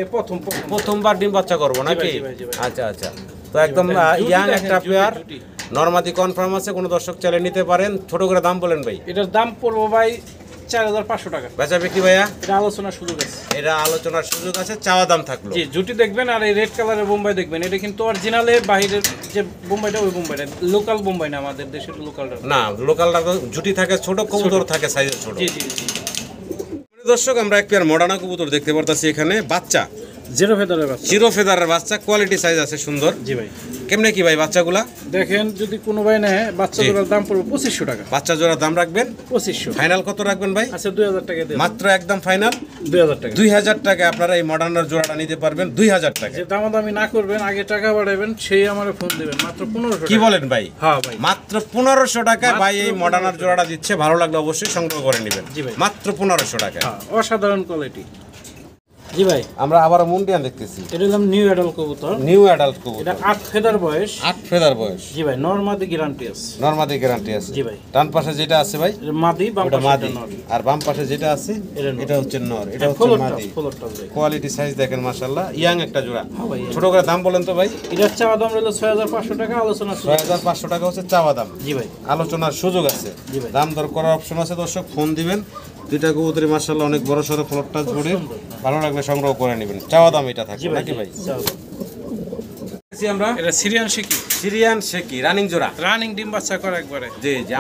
S1: প্রথমবার ডিম বাচ্চা করব নাকি? আচ্ছা আচ্ছা। তো একদম ইয়াং একটা পেয়ার, নরমাদি কনফার্ম আছে। কোনো দর্শক চাইলে নিতে পারেন। ছোট করে দাম বলেন ভাই।
S2: এটার দাম পড়বো ভাই 4500 টাকা।
S1: বেচা বিক্রি ভাইয়া?
S2: এটা আলোচনার সুযোগ আছে।
S1: এটা আলোচনার সুযোগ আছে, চাওয়া দাম থাকলো।
S2: জি, জুটি দেখবেন আর এই রেড কালারের বোম্বাই দেখবেন। এটা কিন্তু অরিজিনালে বাইরের যে বোম্বাইটা, ওই বোম্বাইটা লোকাল বোম্বাই না, আমাদের দেশের লোকালটা
S1: না। লোকালটা জুটি থাকে ছোট, কবুতর থাকে সাইজে ছোট।
S2: জি।
S1: দর্শক, আমরা এক পেয়ার মডার্না কবুতর দেখতে পারতাছি এখানে। বাচ্চা
S2: জিরো ফেদারের বাচ্চা।
S1: জিরো ফেদারের বাচ্চা, কোয়ালিটি সাইজ আছে সুন্দর।
S2: জি ভাই।
S1: কেমনে কি ভাই বাচ্চাগুলা?
S2: দেখেন, যদি কোনো ভাই নেয় বাচ্চা জোড়ার দাম পড়বে 2500 টাকা।
S1: বাচ্চা জোড়ার দাম রাখবেন
S2: 2500।
S1: ফাইনাল কত রাখবেন ভাই?
S2: আচ্ছা 2000 টাকা দেন।
S1: মাত্র একদম ফাইনাল
S2: 2000 টাকা।
S1: 2000 টাকা আপনারা এই মডার্নার জোড়াটা নিতে পারবেন 2000 টাকা।
S2: যে দামাদামি না করবেন, আগে টাকা বাড়াবেন, সেই আমারে ফোন দিবেন। মাত্র 1500
S1: কি বলেন ভাই?
S2: হ্যাঁ ভাই।
S1: মাত্র 1500 টাকায় ভাই এই মডার্নার জোড়াটা দিচ্ছে। ভালো লাগলে অবশ্যই সংগ্রহ করে নেবেন।
S2: জি ভাই।
S1: মাত্র 1500 টাকা।
S2: অসাধারণ কোয়ালিটি। জি ভাই।
S1: আমরা আবার মুন্ডিয়ান দেখতেছি।
S2: এটা হলাম নিউ অ্যাডাল্ট কবুতর।
S1: নিউ অ্যাডাল্ট কবুতর।
S2: এটা 8 ফেদার বয়স।
S1: 8 ফেদার বয়স।
S2: জি ভাই। নরমাদি গ্যারান্টি আছে।
S1: নরমাদি গ্যারান্টি আছে।
S2: জি ভাই।
S1: ডান পাশে যেটা আছে ভাই,
S2: এটা মাদি, বাম
S1: ওটা
S2: পাশে
S1: মাদি।
S2: নর।
S1: আর বাম পাশে যেটা আছে এটা হচ্ছে নর। এটা হচ্ছে মাদি।
S2: ফুলরটা ভাই।
S1: কোয়ালিটি সাইজ দেখেন মাশাআল্লাহ, ইয়াং একটা জোড়া।
S2: হ্যাঁ ভাই।
S1: ছোট করে দাম বলেন তো ভাই।
S2: এটার চাওয়া দাম হলো 6500 টাকা, আলোচনা
S1: 6500 টাকা হচ্ছে চাওয়া দাম।
S2: জি ভাই।
S1: আলোচনার সুযোগ আছে।
S2: জি ভাই।
S1: দাম দর করার অপশন আছে। দর্শক ফোন দিবেন। দুইটা কবুতরি মাশাআল্লাহ অনেক বড় সরো ফ্লোরটা জুড়ে, ভালো লাগলে সংগ্রহ করে নেবেন। চাওয়া দাম এটা থাকবে নাকি ভাই? আমরা
S2: এটা
S1: সিরিয়ান শেকি রানিং জোড়া,
S2: রানিং ডিম বাচ্চা করে একবারে।
S1: জি জি।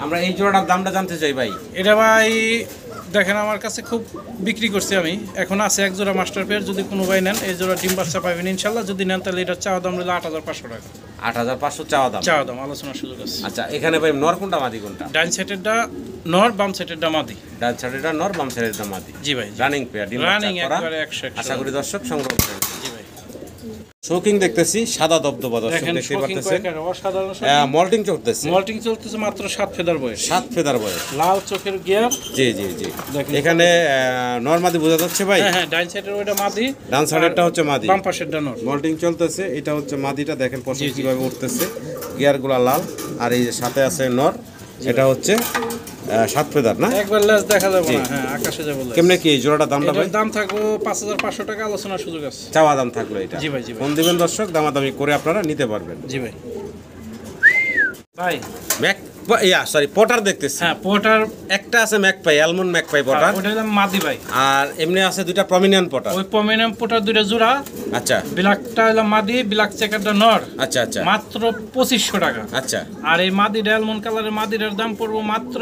S1: আমরা এই জোড়াটার দামটা জানতে চাই ভাই।
S2: এটা ভাই দেখেন, আমার কাছে খুব বিক্রি করছি আমি। এখন আছে এক জোড়া মাস্টার পেয়ার। যদি কোনো ভাই নেন, এই জোড়া ডিম বাচ্চা পাবেন ইনশাল্লাহ। যদি নেন তাহলে এটার চাওয়া দাম হলো 8500 টাকা।
S1: 8500 চাওয়া দাম,
S2: আলোচনার সুযোগ আছে।
S1: আচ্ছা, এখানে ভাই নর কোনটা মাদি কোনটা?
S2: ডান সাইডেরটা নর, বাম সাইডেরটা মাদি।
S1: ডান সাইডেরটা নর, বাম সাইডেরটা মাদি।
S2: জি ভাই।
S1: রানিং পেয়ার, ডিম
S2: রানিং
S1: বাচ্চা করা।
S2: একবারে 100।
S1: আশা করি দর্শক সংগ্রহ করবেন।
S2: জি ভাই।
S1: শোকিং দেখতেছি সাদা দবদবা, দর্শক দেখতে পাচ্ছেন।
S2: অসাধারণ
S1: মল্টিং চলতেছে।
S2: মল্টিং চলতেছে মাত্র 7 ফেদার বয়স।
S1: 7 ফেদার বয়স।
S2: লাল চোখের গিয়ার।
S1: জি জি জি। এখানে নরমাদি বোঝা যাচ্ছে ভাই।
S2: হ্যাঁ, ডান সাইডের ওইটা মাদি,
S1: ডান সাইডেরটা হচ্ছে মাদি,
S2: বাম পাশেরটা নর।
S1: মল্টিং চলতেছে। এটা হচ্ছে মাদিটা, দেখেন পছন্দ কিভাবে উঠতেছে, গিয়ারগুলো লাল। আর এই যে সাথে আছে নর, এটা হচ্ছে 7 ফেদার না?
S2: একবার লেজ দেখা যাবে না। হ্যাঁ, আকাশে যাবে লেজ।
S1: কেমনে কি এই জোড়াটা দামটা ভাই?
S2: দাম থাকবে 5500 টাকা, আলোচনার সুযোগ আছে।
S1: চাওয়া দাম থাকলো এটা।
S2: জি ভাই। জি ভাই।
S1: ফোন দিবেন দর্শক, দামাদামি করে আপনারা নিতে পারবেন।
S2: জি ভাই। ভাই
S1: পটার দেখতেছি।
S2: হ্যাঁ, পটার
S1: এক একটা আছে ম্যাকপাই, অ্যালমন্ড ম্যাকপাই পটার,
S2: ওটা হলো মাদি ভাই।
S1: আর এমনি আছে দুইটা প্রমিনিয়ান পটার।
S2: ওই প্রমিনিয়াম পটার দুইটা জোড়া।
S1: আচ্ছা
S2: ব্ল্যাকটা হলো মাদি, ব্ল্যাক চেকারটা নর।
S1: আচ্ছা আচ্ছা
S2: মাত্র 2500 টাকা।
S1: আচ্ছা।
S2: আর এই মাদি ডায়মন্ড কালারের মাদিটার দাম পড়বো মাত্র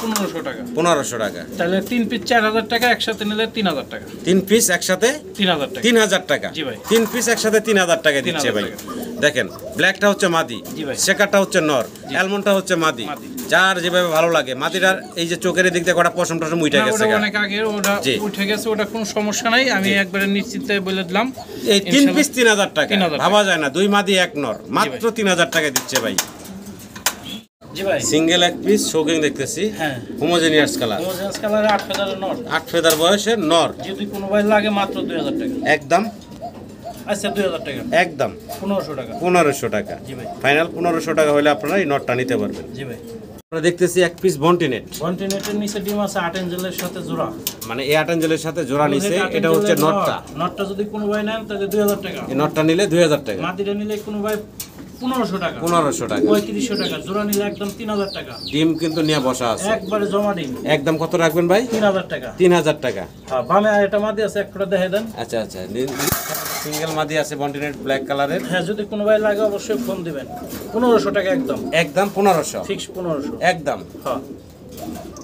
S2: 1500 টাকা।
S1: 1500 টাকা।
S2: তাহলে 3 পিস 4000 টাকা, একসাথে নিলে 3000 টাকা।
S1: 3 পিস একসাথে
S2: 3000 টাকা।
S1: 3000 টাকা।
S2: জি ভাই।
S1: 3 পিস একসাথে 3000 টাকা দিচ্ছে
S2: 3000
S1: ভাই।
S2: টাকা।
S1: দেখেন ব্ল্যাকটা হচ্ছে মাদি,
S2: জি ভাই।
S1: শেকারটা হচ্ছে নর, অ্যালমন্ডটা হচ্ছে মাদি।
S2: মাদি।
S1: যার যেভাবে ভালো লাগে। মাদিটার এই যে চোখের দিক দিয়ে কটা পশম টশম উঠে
S2: না,
S1: গেছে
S2: ওটা
S1: গা।
S2: অনেক আগে ওটা
S1: জি।
S2: উঠে গেছে, ওটা কোনো সমস্যা নাই। আমি একবারে নিশ্চিত বলে দিলাম
S1: এই 3 পিস 3000 টাকা।
S2: 3000
S1: ভাবা যায় না, 2 মাদি 1 নর, মাত্র 3000 টাকা দিচ্ছে ভাই।
S2: জি ভাই।
S1: সিঙ্গেল এক পিস শৌকিং দেখতেছি,
S2: হ্যাঁ।
S1: হোমোজেনিয়াস কালার,
S2: হোমোজেনিয়াস কালারে 8 ফেদারের নর।
S1: 8 ফেদার বয়সের নর।
S2: যদি কোনো ভাই লাগে মাত্র 2000 টাকা।
S1: একদম
S2: আচ্ছা 2000 টাকা।
S1: একদম
S2: 1500 টাকা।
S1: 1500 টাকা।
S2: জি ভাই।
S1: ফাইনাল 1500 টাকা হলে আপনারা এই নটটা নিতে পারবেন।
S2: জি ভাই।
S1: আমরা দেখতেছি এক পিস বন্টিনেট,
S2: কন্টিনেন্টের নিচে ডিম আছে 8 এঞ্জেলের সাথে জোড়া।
S1: মানে এই 8 এঞ্জেলের সাথে জোড়া নিছে। এটা হচ্ছে নটটা।
S2: নটটা যদি কোনো ভাই নেন তাহলে 2000 টাকা।
S1: এই নটটা নিলে 2000 টাকা।
S2: মাদিটা নিলে কোনো ভাই 1500 টাকা।
S1: 1500 টাকা।
S2: 3500 টাকা। জোড়া নিলে একদম 3000 টাকা।
S1: ডিম কিন্তু নিয়ে বসা আছে।
S2: একবারে জমা ডিম।
S1: একদম কত রাখবেন ভাই?
S2: 3000 টাকা।
S1: 3000 টাকা।
S2: হ্যাঁ, বামে আরেকটা মাদি আছে, এক ফোঁটা দেখাই দেন।
S1: আচ্ছা আচ্ছা। সিঙ্গেল মাদি আছে বন্টিনেট ব্ল্যাক কালারের।
S2: হ্যাঁ, যদি কোনো ভাই লাগে অবশ্যই ফোন দিবেন। 1500 টাকা একদম।
S1: একদম 1500।
S2: ফিক্স 1500।
S1: একদম
S2: হ্যাঁ।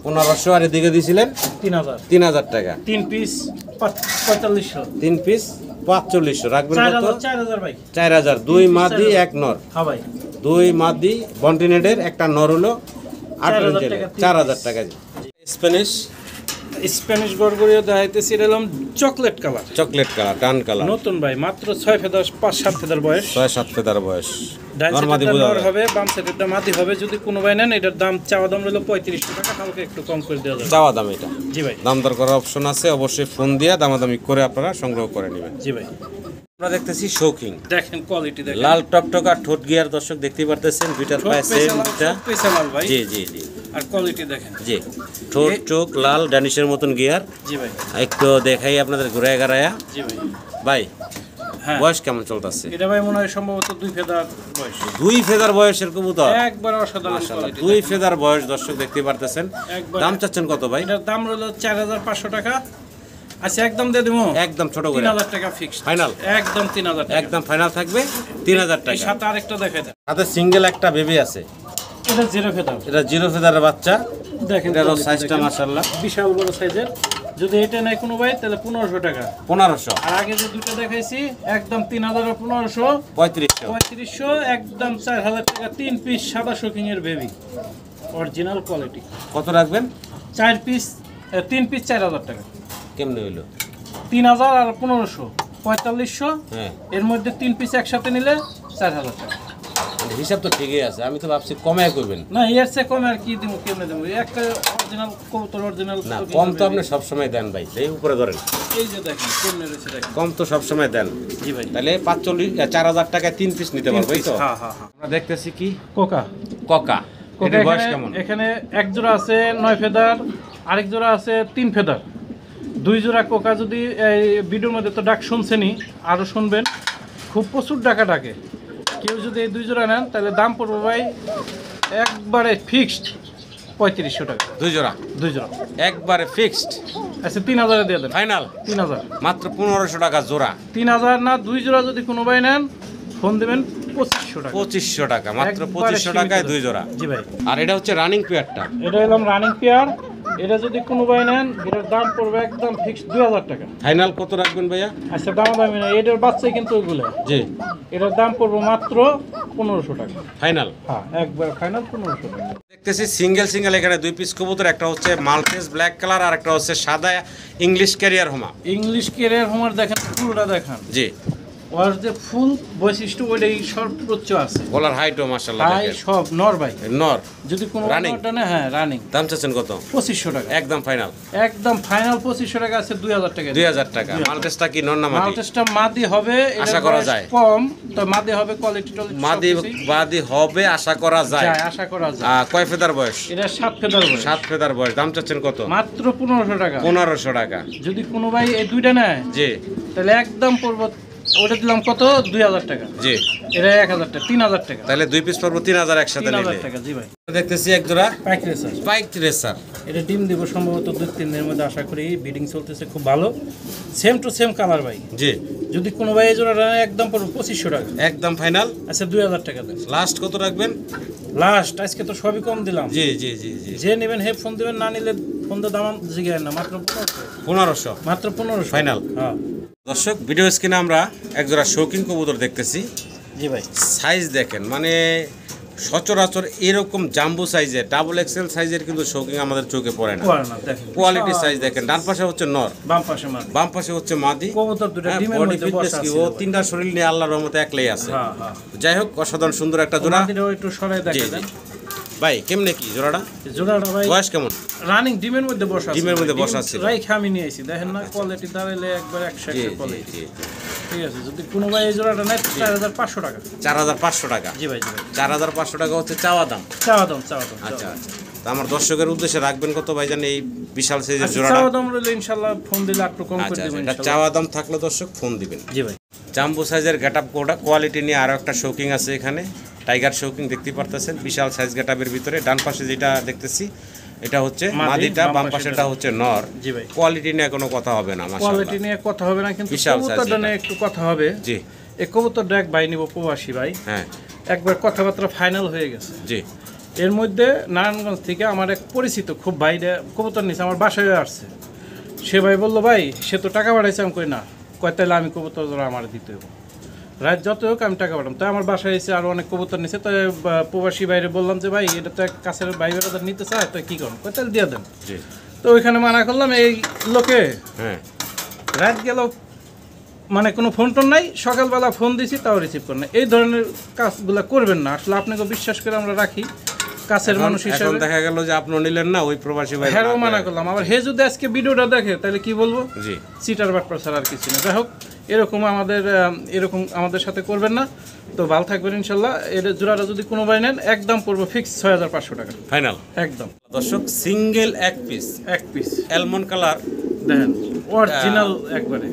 S1: 1500। আর এদিকে দিছিলেন
S2: 3000।
S1: 3000 টাকা।
S2: 3 পিস 4500।
S1: 3 পিস 4500 রাখবেন কত?
S2: 4000 ভাই।
S1: 4000। 2 মাদি 1 নর।
S2: হ্যাঁ ভাই।
S1: 2 মাদি বন্টিনেটের, একটা নর হলো 8
S2: 4000
S1: ইঞ্চের।
S2: টাকা।
S1: 4000 টাকা। স্প্যানিশ
S2: স্প্যানিশ গড়গড়িয়া দেখাইতেছি, এলাম চকলেট কালার,
S1: চকলেট কালার, টান কালার,
S2: নতুন ভাই, মাত্র 6 ফেদার 5-7 ফেদার বয়স।
S1: 6-7 ফেদার বয়স।
S2: ডান
S1: নরমাদি
S2: সাইডেরটা
S1: বোঝা
S2: নর
S1: যায়।
S2: হবে, বাম সাইডেরটা মাদি হবে। যদি কোনো ভাই নেন, এটার দাম চাওয়া দাম হলো 3500 টাকা, কালকে একটু কম করে দেওয়া যাবে।
S1: চাওয়া দাম এটা।
S2: জি ভাই।
S1: দাম দর করার অপশন আছে, অবশ্যই ফোন দিয়ে দামাদামি করে আপনারা সংগ্রহ করে নেবেন।
S2: জি ভাই।
S1: আমরা দেখতেছি শৌকিং,
S2: দেখেন কোয়ালিটি দেখেন।
S1: লাল টকটকা ঠোঁট গিয়ার দর্শক দেখতে পারতেছেন, দুইটার পায়ে সেম দুইটা।
S2: পেছালাল ভাই।
S1: জি জি জি
S2: আর কোয়ালিটি দেখেন।
S1: জি। ঠোঁট চোখ লাল, ড্যানিশের মতন গিয়ার।
S2: জি ভাই।
S1: একটু দেখাই আপনাদের ঘুরায় গাড়ায়া।
S2: জি ভাই।
S1: ভাই
S2: হ্যাঁ,
S1: বয়স কেমন চলতেছে?
S2: এটা ভাই মনে হয় সম্ভবত 2 ফেদার বয়স।
S1: 2 ফেদার বয়সের কবুতর।
S2: একবার অসাধারণ
S1: মাশাআল্লাহ,
S2: কোয়ালিটি।
S1: 2 ফেদার বয়স দর্শক দেখতে পারতেছেন।
S2: একবার।
S1: দাম চাচ্ছেন কত ভাই?
S2: এটার দাম হলো 4500 টাকা। আচ্ছা, একদম দিয়ে দেবো।
S1: একদম ছোট করে
S2: 3000 টাকা ফিক্সড।
S1: ফাইনাল।
S2: একদম 3000 টাকা।
S1: একদম ফাইনাল থাকবে 3000
S2: এই
S1: টাকা।
S2: সাথে আরেকটা দেখাই দেন।
S1: সাথে সিঙ্গেল একটা বেবি আছে,
S2: এটা 0 ফেদার।
S1: এটা 0 ফেদারের বাচ্চা।
S2: দেখেন
S1: এটার
S2: quality
S1: সাইজটা
S2: দেখেন।
S1: মাশাআল্লাহ
S2: বিশাল বড় সাইজের। যদি এটা নেয় কোনো ভাই তাহলে 1500 টাকা।
S1: 1500,
S2: আর আগে যে দুটো দেখাইছি একদম 3000 আর 1500
S1: 3500,
S2: 3500, একদম 4000 টাকা। 3 পিস সাদা শোকিং এর বেবি, অরিজিনাল কোয়ালিটি।
S1: কত রাখবেন?
S2: 4 পিস 3 পিস 4000 টাকা।
S1: কেমনে হইলো?
S2: 3000 আর 1500 4500।
S1: হ্যাঁ,
S2: এর মধ্যে 3 পিস একসাথে নিলে 4000 টাকা।
S1: মানে হিসাব তো ঠিকই আছে, আমি তো ভাবছি কমায় করবেন।
S2: না, এর চেয়ে কমে আর কি দিব, কেমনে দেবো? একটা অরিজিনাল কবুতর, অরিজিনাল।
S1: না, কম তো আপনি সবসময় দেন ভাই, এই উপরে ধরেন।
S2: এই যে দেখেন কেমনে রয়েছে দেখেন।
S1: কম তো সবসময় দেন।
S2: জি ভাই।
S1: তাহলে 4000 টাকায় 3 পিস নিতে পারবো, এই তো?
S2: হ্যাঁ হ্যাঁ হ্যাঁ।
S1: আমরা দেখতেছি কি
S2: কোকা।
S1: ককা।
S2: কোকা
S1: এটার বয়স
S2: এখানে-
S1: কেমন?
S2: এখানে এক জোড়া আছে 9 ফেদার, আরেক জোড়া আছে 3 ফেদার। 2 জোড়া কোকা। যদি এই ভিডিওর মধ্যে তো ডাক শুনছেনই, আরও শুনবেন, খুব প্রচুর ডাকা ডাকে। কেউ যদি এই 2 জোড়া নেন তাহলে দাম পড়বে ভাই একবারে ফিক্সড 3500 টাকা।
S1: 2 জোড়া
S2: 2 জোড়া
S1: একবারে ফিক্সড।
S2: আচ্ছা 3000 দিয়ে দেন।
S1: ফাইনাল
S2: 3000।
S1: মাত্র 1500 টাকা জোড়া।
S2: 3000 না, 2 জোড়া যদি কোনো ভাই নেন ফোন দেবেন 2500 টাকা।
S1: 2500 টাকা, মাত্র
S2: একবারে
S1: 2500 টাকায়
S2: সীমিত।
S1: 2 জোড়া।
S2: জি ভাই।
S1: আর এটা হচ্ছে রানিং পেয়ারটা।
S2: এটা এলাম রানিং পেয়ার। এটা যদি কোনো ভাই নেন, এটার দাম পড়বে একদম ফিক্সড 2000 টাকা।
S1: ফাইনাল কত রাখবেন ভাইয়া?
S2: আচ্ছা, দাম দামি না, এটার বাচ্চাই কিন্তু ওগুলো।
S1: জি,
S2: এটার দাম পড়বে মাত্র 1500 টাকা।
S1: ফাইনাল।
S2: হ্যাঁ, একবার ফাইনাল 1500 টাকা।
S1: দেখতেছি সিঙ্গেল এখানে 2 পিস কবুতর, একটা হচ্ছে মাল্টেস ব্ল্যাক কালার আর একটা হচ্ছে সাদা English carrier homer.
S2: English carrier হোমার দেখেন, ফুলটা দেখেন।
S1: জি,
S2: ওর যে ফুল বৈশিষ্ট্য ওইটাই সর্বোচ্চ আছে।
S1: গলার হাইটও মাশাআল্লাহ
S2: তাই
S1: দেখেন।
S2: সব নর ভাই।
S1: নর।
S2: যদি কোনো
S1: Running?
S2: নরটা নেয়, হ্যাঁ রানিং।
S1: দাম চাচ্ছেন কত?
S2: 2500 টাকা।
S1: একদম ফাইনাল
S2: একদম ফাইনাল 2500 টাকা আছে। 2000 টাকা।
S1: 2000 টাকা। মাল্টেসটা কি নর না মাদি?
S2: মাল্টেসটা মাদি হবে, এটার
S1: আশা করা
S2: বয়স
S1: যায়।
S2: কম, তো মাদি হবে, কোয়ালিটি টলিটি
S1: মাদি বাদি হবে আশা করা যায়।
S2: আশা করা যায়।
S1: কয় ফেদার বয়স?
S2: এটা 7 ফেদার বয়স।
S1: 7 ফেদার বয়স। দাম চাচ্ছেন কত?
S2: মাত্র 1500 টাকা।
S1: 1500 টাকা।
S2: যদি কোনো ভাই এই দুইটা নেয়
S1: জি,
S2: তাহলে একদম পড়বো ওটা দিলাম কত 2000 টাকা।
S1: জি,
S2: এটা 1000 টাকা, 3000 টাকা।
S1: তাহলে 2 পিস পড়বো 3000 একসাথে নিলে।
S2: 3000 টাকা জি ভাই।
S1: দেখতেছি এক জোড়া
S2: পাইক রেসার।
S1: পাইক রেসার।
S2: এটা ডিম দিব সম্ভবত 2-3 দিনের মধ্যে আশা করি। ব্রিডিং চলতেছে খুব ভালো, সেম টু সেম কালার ভাই।
S1: জি,
S2: যদি কোনো ভাই এই জোড়াটা একদম পড়বে 2500 টাকা।
S1: একদম ফাইনাল।
S2: আচ্ছা 2000 টাকা দেন।
S1: লাস্ট কত রাখবেন?
S2: লাস্ট আজকে তো সবই কম দিলাম।
S1: জি জি জি জি,
S2: যে নেবেন হে ফোন দিবেন, না নিলে ফোন দিয়ে দাম জিজ্ঞাসা না, মাত্র
S1: 1500
S2: মাত্র 1500
S1: ফাইনাল।
S2: হ্যাঁ
S1: দর্শক, ভিডিও স্ক্রিনে আমরা এক জোড়া শৌখিন কবুতর দেখতেছি।
S2: জি ভাই।
S1: সাইজ দেখেন, মানে সচরাচর এরকম জাম্বো সাইজের, ডাবল এক্সেল সাইজের কিন্তু শৌখিন আমাদের চোখে পড়ে না।
S2: দেখেন
S1: কোয়ালিটি সাইজ দেখেন। ডান পাশে হচ্ছে নর,
S2: বাম পাশে মাদি,
S1: বাম পাশে হচ্ছে মাদি।
S2: কবুতর দুটো ডিমের
S1: বডি
S2: মধ্যে
S1: ফিটনেস
S2: বসা
S1: কি,
S2: আছে।
S1: ও তিনটা শরীর নিয়ে আল্লাহর রহমতে একলাই আছে।
S2: হ্যাঁ হ্যাঁ।
S1: যাই হোক, অসাধারণ সুন্দর একটা জোড়া।
S2: মাদিটাও একটু সরাই
S1: জি
S2: দেখেন।
S1: জি ভাই, কেমনে কি জোড়াটা?
S2: জোড়াটা ভাই
S1: বয়স কেমন?
S2: রানিং ডিমের মধ্যে বসা আছে।
S1: ডিমের মধ্যে বসা ছিল।
S2: রাইখ আমি নিয়ে আইছি, দেখেন না কোয়ালিটি দাঁড়াইলে একবার 100
S1: জি
S2: কোয়ালিটি।
S1: জি,
S2: ঠিক আছে, যদি কোনো ভাই এই জোড়াটা নেয় 4500 টাকা।
S1: 4500 টাকা।
S2: জি ভাই জি ভাই।
S1: 4500 টাকা হচ্ছে চাওয়া দাম।
S2: চাওয়া দাম, চাওয়া দাম।
S1: আচ্ছা আচ্ছা, তো আমার দর্শকের উদ্দেশ্যে রাখবেন কত ভাই জান এই বিশাল সাইজের জোড়াটা?
S2: চাওয়া দাম রইলে ইনশাআল্লাহ ফোন দিলে একটু কম করে
S1: আচ্ছা
S2: দেব
S1: আচ্ছা, এটা
S2: ইনশাআল্লাহ।
S1: চাওয়া দাম থাকলে দর্শক ফোন দিবেন।
S2: জি ভাই।
S1: জাম্বো সাইজের গেটআপ কোডা কোয়ালিটি নিয়ে আরো একটা শৌকিং আছে এখানে। টাইগার শৌকিং দেখতে পারতেছেন, বিশাল সাইজ গেটআপের ভিতরে। ডান পাশে যেটা দেখতেছি এটা হচ্ছে মাদিটা, বাম পাশেটা হচ্ছে নর।
S2: জি ভাই।
S1: কোয়ালিটি নিয়ে কোনো কথা হবে না, মাশাআল্লাহ।
S2: কোয়ালিটি নিয়ে কথা হবে না, কিন্তু
S1: বিশাল size
S2: কবুতরটা
S1: এটা।
S2: নিয়ে একটু কথা হবে।
S1: জি,
S2: এই কবুতরটা এক ভাই নিব, প্রবাসী ভাই।
S1: হ্যাঁ
S2: একবার কথাবার্তা ফাইনাল হয়ে গেছে।
S1: জি,
S2: এর মধ্যে নারায়ণগঞ্জ থেকে আমার এক পরিচিত খুব ভাইরা কবুতর নিছে, আমার বাসায় আসছে। সে ভাই বললো ভাই সে তো টাকা পাঠাইছে। আমি কই না, কয় তাহলে আমি কবুতর জোড়া আমার দিতে হবে, রাত যত হোক আমি টাকা পাঠাম। তাই আমার বাসায় এসে আরও অনেক কবুতর নিছে। তাই প্রবাসী বাইরে বললাম যে ভাই এটা তো এক কাছের ভাই বেড়াদার নিতে চায়, তো কী করুন, কয় তাহলে দিয়ে দেন।
S1: জি,
S2: তো ওইখানে মানা করলাম। এই লোকে
S1: হ্যাঁ
S2: রাত গেল, মানে কোনো ফোন টোন নাই। সকালবেলা ফোন দিছি তাও রিসিভ করে না। এই ধরনের কাজগুলো করবেন না আসলে। আপনাকে বিশ্বাস করে আমরা রাখি কাছের মানুষ
S1: এখন
S2: হিসাবে।
S1: দেখা গেল যে আপনি নিলেন না, ওই প্রবাসী ভাই
S2: হ্যাঁ মানা করলাম। আবার হে যদি আজকে ভিডিওটা দেখে তাহলে কি বলবো,
S1: জি,
S2: সিটার বাটপার ছাড়া আর কিছু না। যাই হোক, এরকম আমাদের সাথে করবেন না। তো ভালো থাকবেন ইনশাল্লাহ। এর জোড়াটা যদি কোনো ভাই নেন একদম পড়বো ফিক্স 6500 টাকা
S1: ফাইনাল।
S2: একদম।
S1: দর্শক, সিঙ্গেল এক পিস,
S2: এক পিস
S1: অ্যালমন্ড কালার
S2: দেখেন, অরিজিনাল একবারে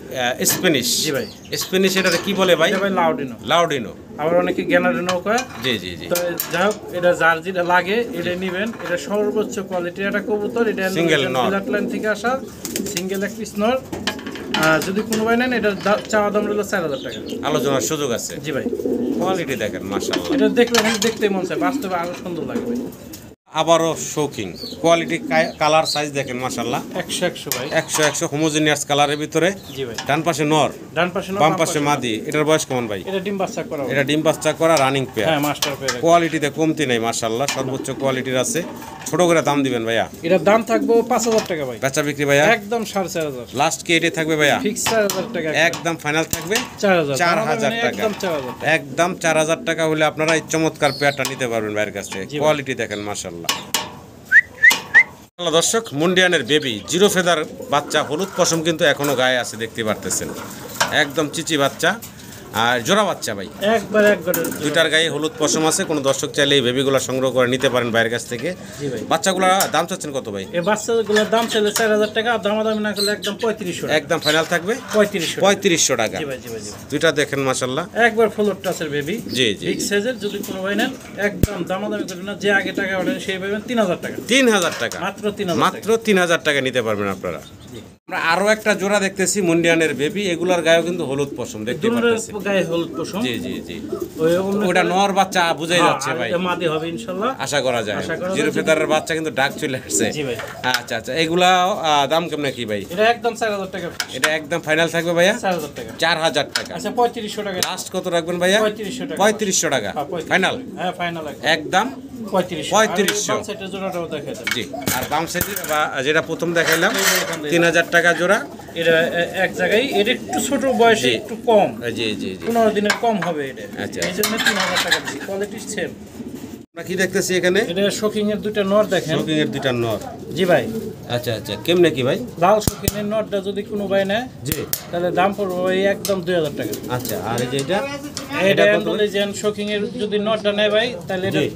S1: স্প্যানিশ।
S2: জি ভাই।
S1: স্প্যানিশ এটাকে কি বলে ভাই?
S2: এটা ভাই লাউডিনো।
S1: লাউডিনো।
S2: আবার অনেকে গ্যানারিনো কয়।
S1: জি জি জি,
S2: তো যাই হোক, এটা যার যেটা লাগে এটা নিবেন। এটা সর্বোচ্চ কোয়ালিটির একটা কবুতর। এটা
S1: Single নর।
S2: লাইন থেকে আসা সিঙ্গেল এক পিস নর। যদি কোনো ভাই নেন এটার চাওয়া দাম রইল 4000 টাকা।
S1: আলোচনার সুযোগ আছে।
S2: জি ভাই।
S1: কোয়ালিটি দেখেন মাশাআল্লাহ।
S2: এটা দেখলে দেখতেই মন চায়, বাস্তবে আরো সুন্দর লাগে ভাই।
S1: আবারও শৌখিন কোয়ালিটি, কালার সাইজ দেখেন মাশাআল্লাহ।
S2: 100 ভাই।
S1: 100 হোমোজেনিয়াস কালারের ভিতরে।
S2: জি ভাই।
S1: ডান পাশে নর,
S2: ডান পাশে নর,
S1: বাম পাশে মাদি। এটার বয়স কেমন ভাই?
S2: এটা ডিম বাচ্চা করা।
S1: এটা ডিম বাচ্চা করা রানিং পেয়ার।
S2: হ্যাঁ মাস্টার পেয়ার।
S1: কোয়ালিটিতে কমতি নেই মাশাআল্লাহ, সর্বোচ্চ কোয়ালিটির আছে। ছোট করে দাম দিবেন ভাইয়া?
S2: এটার দাম থাকবো 5000 টাকা ভাই।
S1: বেচা বিক্রি ভাইয়া
S2: একদম 4500।
S1: লাস্ট কি এটাই থাকবে ভাইয়া?
S2: ফিক্স 4000 টাকা।
S1: একদম ফাইনাল থাকবে
S2: 4000
S1: টাকা।
S2: একদম 4000।
S1: একদম 4000 টাকা হলে আপনারা এই চমৎকার পেয়ারটা নিতে পারবেন ভাইয়ের কাছ থেকে। কোয়ালিটি দেখেন মাশাআল্লাহ। দর্শক, মুন্ডিয়ানের বেবি জিরো ফেদার বাচ্চা, হলুদ পশম কিন্তু এখনো গায়ে আছে, দেখতে পারতেছেন। একদম চিচি বাচ্চা আর জোড়া বাচ্চা ভাই।
S2: একবারে
S1: দুইটার গায়ে হলুদ পশম আছে। কোনো দর্শক চাইলে এই বেবিগুলো সংগ্রহ করে নিতে পারেন ভাইয়ের কাছ থেকে।
S2: জি ভাই।
S1: বাচ্চাগুলোর দাম চাচ্ছেন কত ভাই?
S2: এই বাচ্চাগুলোর দাম চাইলে 4000 টাকা, দামাদামি না করলে একদম 3500 টাকা।
S1: একদম ফাইনাল থাকবে
S2: 3500
S1: টাকা।
S2: জি ভাই জি ভাই জি।
S1: দুইটা দেখেন মাশাআল্লাহ।
S2: একবার ফ্লোর টাচের বেবি।
S1: জি জি,
S2: বিগ সাইজের। যদি কোনো ভাই নেন একদম দামাদামি করবেন না, যে আগে টাকা ওঠেন সেই পাবেন 3000 টাকা।
S1: 3000 টাকা,
S2: মাত্র 3000
S1: মাত্র 3000 টাকা নিতে পারবেন আপনারা। আমরা আরো একটা জোড়া দেখতেছি মুন্ডিয়ানের বেবি। এগুলার গায়েও কিন্তু হলুদ পশম দেখতে পাচ্ছেন।
S2: গায়ে হলুদ পশম।
S1: জি জি জি,
S2: ওই
S1: ওটা নর বাচ্চা বুঝাই যাচ্ছে ভাই।
S2: মাদি হবে ইনশাআল্লাহ,
S1: আশা করা যায়।
S2: আশা করা
S1: জিরো
S2: যায়।
S1: ফেদারের বাচ্চা কিন্তু ডাক চলে আসছে।
S2: জি ভাই।
S1: আচ্ছা আচ্ছা, এগুলা দাম কেমন কি ভাই?
S2: এটা একদম 4000 টাকা।
S1: এটা একদম ফাইনাল থাকবে ভাইয়া
S2: 4000 টাকা।
S1: 4000 টাকা।
S2: আচ্ছা 3500 টাকা।
S1: লাস্ট কত রাখবেন ভাইয়া?
S2: 3500 টাকা।
S1: 3500 টাকা
S2: হ্যাঁ, 3500
S1: ফাইনাল।
S2: হ্যাঁ ফাইনাল
S1: একদম
S2: 3500।
S1: 3500
S2: বাম সাইডের জোড়াটাও দেখাই দেন।
S1: জি। আর বাম সাইডে বা যেটা প্রথম দেখাইলাম 3000 টাকা জোড়া।
S2: এটা এক জায়গায়, এটা একটু ছোট বয়সে একটু কম।
S1: জি জি জি,
S2: 15 দিনের কম হবে এটা।
S1: আচ্ছা।
S2: এই জন্য 3000 টাকা দিচ্ছি। Quality same.
S1: আমরা কি দেখতেছি এখানে?
S2: এটা শোকিং এর দুইটা নর দেখেন।
S1: শৌকিং এর দুইটা নর।
S2: জি ভাই।
S1: আচ্ছা আচ্ছা, কেমনে কি ভাই?
S2: লাল শোকিং এর নরটা যদি কোনো ভাই নেয়
S1: জি,
S2: তাহলে দাম পড়বে ভাই একদম 2000 টাকা।
S1: আচ্ছা। আর এই যে এটা
S2: এটা অ্যান্ডোলিজেন শোকিং এর যদি নটটা নেয় ভাই তাহলে এটার
S1: জি।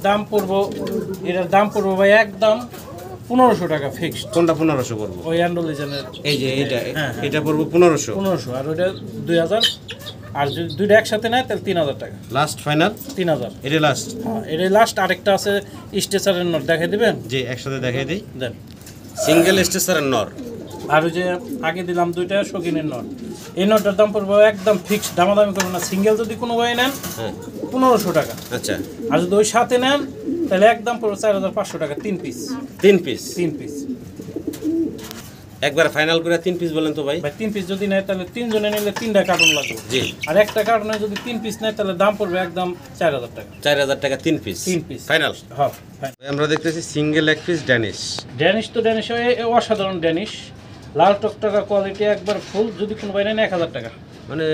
S2: এটার দাম পড়বো ভাই একদম 1500 টাকা ফিক্সড।
S1: কোনটা 1500 করবো?
S2: ওই অ্যান্ডোলিজেনের
S1: এই যে এটা,
S2: হ্যাঁ,
S1: এটা পড়বো 1500।
S2: 1500 আর ওইটা 2000 আর যদি দুইটা একসাথে নেয় তাহলে 3000 টাকা।
S1: Last final
S2: 3000।
S1: এটা লাস্ট?
S2: হ্যাঁ এটাই লাস্ট। আরেকটা আছে স্ট্রেচারের নট, দেখাই দিবেন?
S1: জি একসাথে দেখাই দিই।
S2: দেন।
S1: সিঙ্গেল স্টেসারের নর।
S2: আর ওই যে আগে দিলাম দুইটা শৌখিনের নট, এই নটটার দাম পড়বে একদম ফিক্সড, দামাদামি করবেন না। সিঙ্গেল যদি কোনো ভাই নেন
S1: হ্যাঁ
S2: 1500 টাকা।
S1: আচ্ছা।
S2: আর যদি ওই সাথে নেন তাহলে একদম পড়বে 4500 টাকা 3 পিস।
S1: 3 পিস?
S2: 3 পিস।
S1: একবার ফাইনাল করে 3 পিস বলেন তো ভাই।
S2: ভাই 3 পিস যদি নেয় তাহলে 3 জনে নিলে 3টা কার্টুন লাগবে।
S1: জি।
S2: আর একটা কার্টুনে যদি 3 পিস নেয় তাহলে দাম পড়বে একদম 4000 টাকা।
S1: 4000 টাকা 3 পিস?
S2: 3 piece
S1: final.
S2: হ্যাঁ।
S1: আমরা দেখতেছি সিঙ্গেল এক পিস ড্যানিশ।
S2: ড্যানিশ তো ড্যানিশ অসাধারণ ড্যানিশ, লাল টকটকা কোয়ালিটি একবার ফুল, যদি কোনো বাইরে নেয় 1000 টাকা।
S1: মানে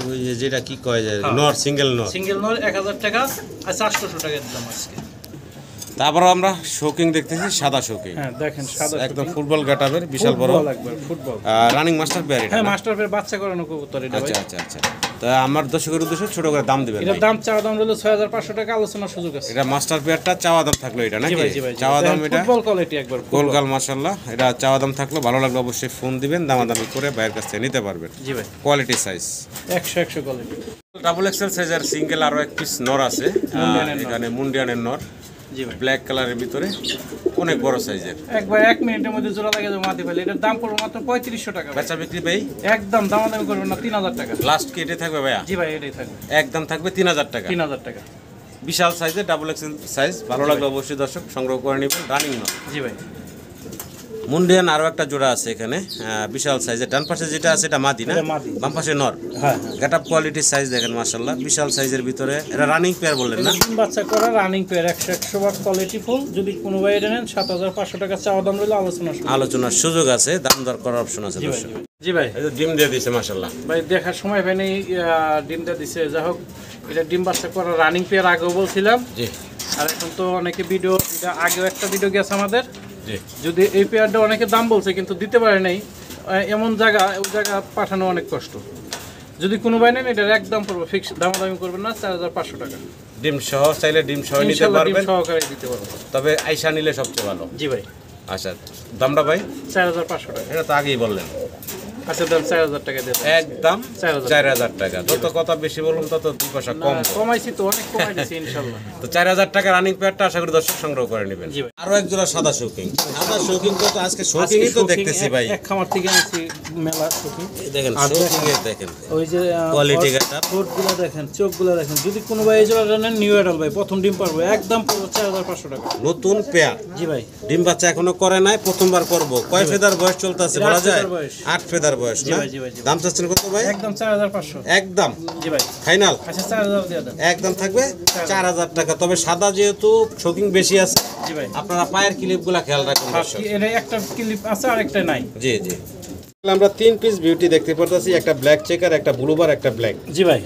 S1: ওই যে যেটা কি কয় যায় নর, সিঙ্গেল নর।
S2: সিঙ্গেল নর 1000 টাকা আর 400 টাকা দিলাম আজকে।
S1: তারপর আমরা শোকিং দেখতেছি, সাদা শোকিং।
S2: হ্যাঁ দেখেন সাদা
S1: একদম ফুটবল গাটাবের, বিশাল বড়
S2: একবার ফুটবল।
S1: রানিং মাস্টার পেয়ার এটা?
S2: হ্যাঁ মাস্টার পেয়ার, বাচ্চা করানো কবুতর এটা ভাই।
S1: আচ্ছা আচ্ছা আচ্ছা। তা আমার দর্শকের উদ্দেশ্যে ছোট করে দাম দিবেন
S2: এটা
S1: ভাই।
S2: দাম চাওয়া দাম হলো 6500 টাকা, আলোচনার সুযোগ আছে।
S1: এটা মাস্টার পেয়ারটা চাওয়া দাম থাকলো এটা নাকি? চাওয়া দাম এটা
S2: ফুটবল কোয়ালিটি একবার
S1: গোলগাল মাশাআল্লাহ। এটা চাওয়া দাম থাকলো, ভালো লাগলো অবশ্যই ফোন দিবেন, দামাদামি করে ভাইয়ের কাছ থেকে নিতে পারবেন।
S2: জি ভাই।
S1: Quality size
S2: 100 quality.
S1: Double XL সাইজের সিঙ্গেল আরো এক পিস নর আছে এখানে, মুন্ডিয়ানের নর।
S2: জি ভাই।
S1: ব্ল্যাক কালারের ভিতরে অনেক বড় সাইজের।
S2: একবার 1 মিনিটের মধ্যে জোড়া লাগে যাবে মাটি ফেলে। এটার দাম পড়বে মাত্র 3500 টাকা।
S1: বেচা বিক্রি ভাই
S2: একদম দামাদামি করবেন না, 3000 টাকা।
S1: লাস্ট কি এটাই থাকবে ভাইয়া?
S2: জি ভাই এটাই থাকবে।
S1: একদম থাকবে 3000 টাকা।
S2: 3000 টাকা।
S1: বিশাল সাইজের ডাবল এক্সেল সাইজ, ভালো লাগলো অবশ্যই দর্শক সংগ্রহ করে নেবেন। রানিং নর।
S2: জি ভাই।
S1: মুন্ডিয়ান আরো একটা জোড়া আছে এখানে, বিশাল সাইজের। ডান পাশে যেটা আছে এটা মাদি না?
S2: এটা মাদি।
S1: বাম পাশে নর।
S2: হ্যাঁ
S1: গেটআপ কোয়ালিটির সাইজ দেখেন মাশাআল্লাহ, বিশাল সাইজের ভিতরে। এটা রানিং পেয়ার বললেন না?
S2: তিন বাচ্চা করা রানিং পেয়ার, 100 ভাগ কোয়ালিটি ফুল। যদি কোনো ভাই এটা নেন 7500 টাকা চাওয়া দাম রইল,
S1: আলোচনার সুযোগ আছে, দাম দর করার অপশন আছে দর্শক।
S2: জি ভাই।
S1: এই যে ডিম দিয়ে দিয়েছে মাশাআল্লাহ
S2: ভাই, দেখার সময় পাইনি, ডিমটা দিছে। যাই হোক, এটা ডিম বাচ্চা করা রানিং পেয়ার, আগেও বলছিলাম।
S1: জি।
S2: আর এখন তো অনেকে ভিডিও, এটা আগেও একটা ভিডিও গেছে আমাদের।
S1: জি।
S2: যদি এই পেয়ারটা অনেকে দাম বলছে কিন্তু দিতে পারে নাই, এমন জায়গা, ওই জায়গা পাঠানো অনেক কষ্ট। যদি কোনো ভাই নেন এটার একদম পড়বে ফিক্স, দামাদামি করবেন না, 4500 টাকা।
S1: ডিম সহ চাইলে ডিম সহ নিতে
S2: ইনশাআল্লাহ ডিম
S1: পারবেন,
S2: সহকারে দিতে পারবো।
S1: তবে আইসা নিলে সবচেয়ে ভালো।
S2: জি ভাই।
S1: আচ্ছা দামটা ভাই?
S2: 4500 টাকা।
S1: এটা তো আগেই বললেন।
S2: আচ্ছা দাম 4000 টাকা দিয়ে
S1: একদম 4000 টাকা। যত কথা বেশি বলুন তত 2 পয়সা কম।
S2: কমাইছি তো, অনেক কমাই দিছি ইনশাআল্লাহ।
S1: তো 4000 টাকা রানিং পেয়ারটা আশা করি দর্শক সংগ্রহ করে নেবেন।
S2: জি ভাই।
S1: আরো এক জোড়া সাদা শৌকিং। সাদা শৌকিং তো আজকে শৌকিংই তো দেখতেছি ভাই।
S2: এক খামার থেকে আনছি মেলা শৌকিং।
S1: দেখেন শৌকিং এর দেখেন
S2: ওই যে
S1: কোয়ালিটি গাটা,
S2: ঠোঁটগুলো দেখেন, চোখগুলো দেখেন। যদি কোনো ভাই এই জোড়া নেন, নিউ অ্যাডাল ভাই, প্রথম ডিম পারবো, একদম পড়বে 4500 টাকা।
S1: নতুন পেয়ার।
S2: জি ভাই।
S1: ডিম বাচ্চা এখনো করে নাই, প্রথমবার করব। কয় ফেদার বয়স চলতেছে বলা যায়? 8 ফেদার বয়স না? দাম চাচ্ছেন কত ভাই?
S2: একদম 4500।
S1: একদম?
S2: জি ভাই।
S1: ফাইনাল?
S2: আচ্ছা 4000 দিয়ে দেন।
S1: একদম থাকবে 4000 টাকা। তবে সাদা যেহেতু শৌকিং বেশি আছে,
S2: জি ভাই,
S1: আপনারা পায়ের ক্লিপগুলো খেয়াল রাখুন দর্শক।
S2: এর একটা ক্লিপ আছে আর একটা নাই।
S1: জি জি। আমরা 3 পিস বিউটি দেখতে পারতেছি, একটা ব্ল্যাক চেকার, একটা ব্লুবার, একটা ব্ল্যাক।
S2: জি ভাই।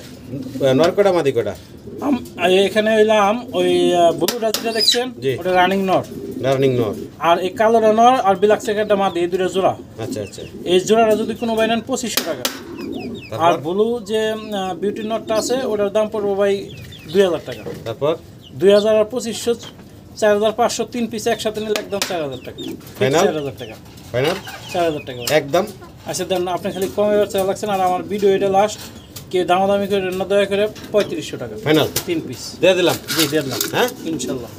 S1: নরকটা মাদি কোটা?
S2: এখানে হইলাম ওই ব্লুটা যেটা দেখছেন ওটা রানিং নর।
S1: রানিং নর।
S2: আর এই কালোটা নর আর ব্ল্যাক চেকারটা মাদি, এই দুটো জোড়া।
S1: আচ্ছা আচ্ছা।
S2: এই জোড়াটা যদি কোনো ভাই নেন 2500 টাকা। আর ব্লু যে বিউটি নটটা আছে ওটার দাম পড়বে ভাই 2000 টাকা।
S1: তারপর
S2: 2000 আর 2500, 4500, 3 পিস একসাথে নিলে একদম 4000 টাকা।
S1: ফাইনাল?
S2: 4000 টাকা।
S1: ফাইনাল?
S2: 4000 টাকা
S1: একদম।
S2: আচ্ছা দেন, আপনি খালি কমে ব্যবসা লাগছেন। আর আমার ভিডিও এটা লাস্ট, কে দামাদামি করে না দয়া করে 3500 টাকা।
S1: ফাইনাল?
S2: 3 পিস
S1: দিয়ে দিলাম।
S2: জি দিয়ে দিলাম।
S1: হ্যাঁ
S2: ইনশাল্লাহ।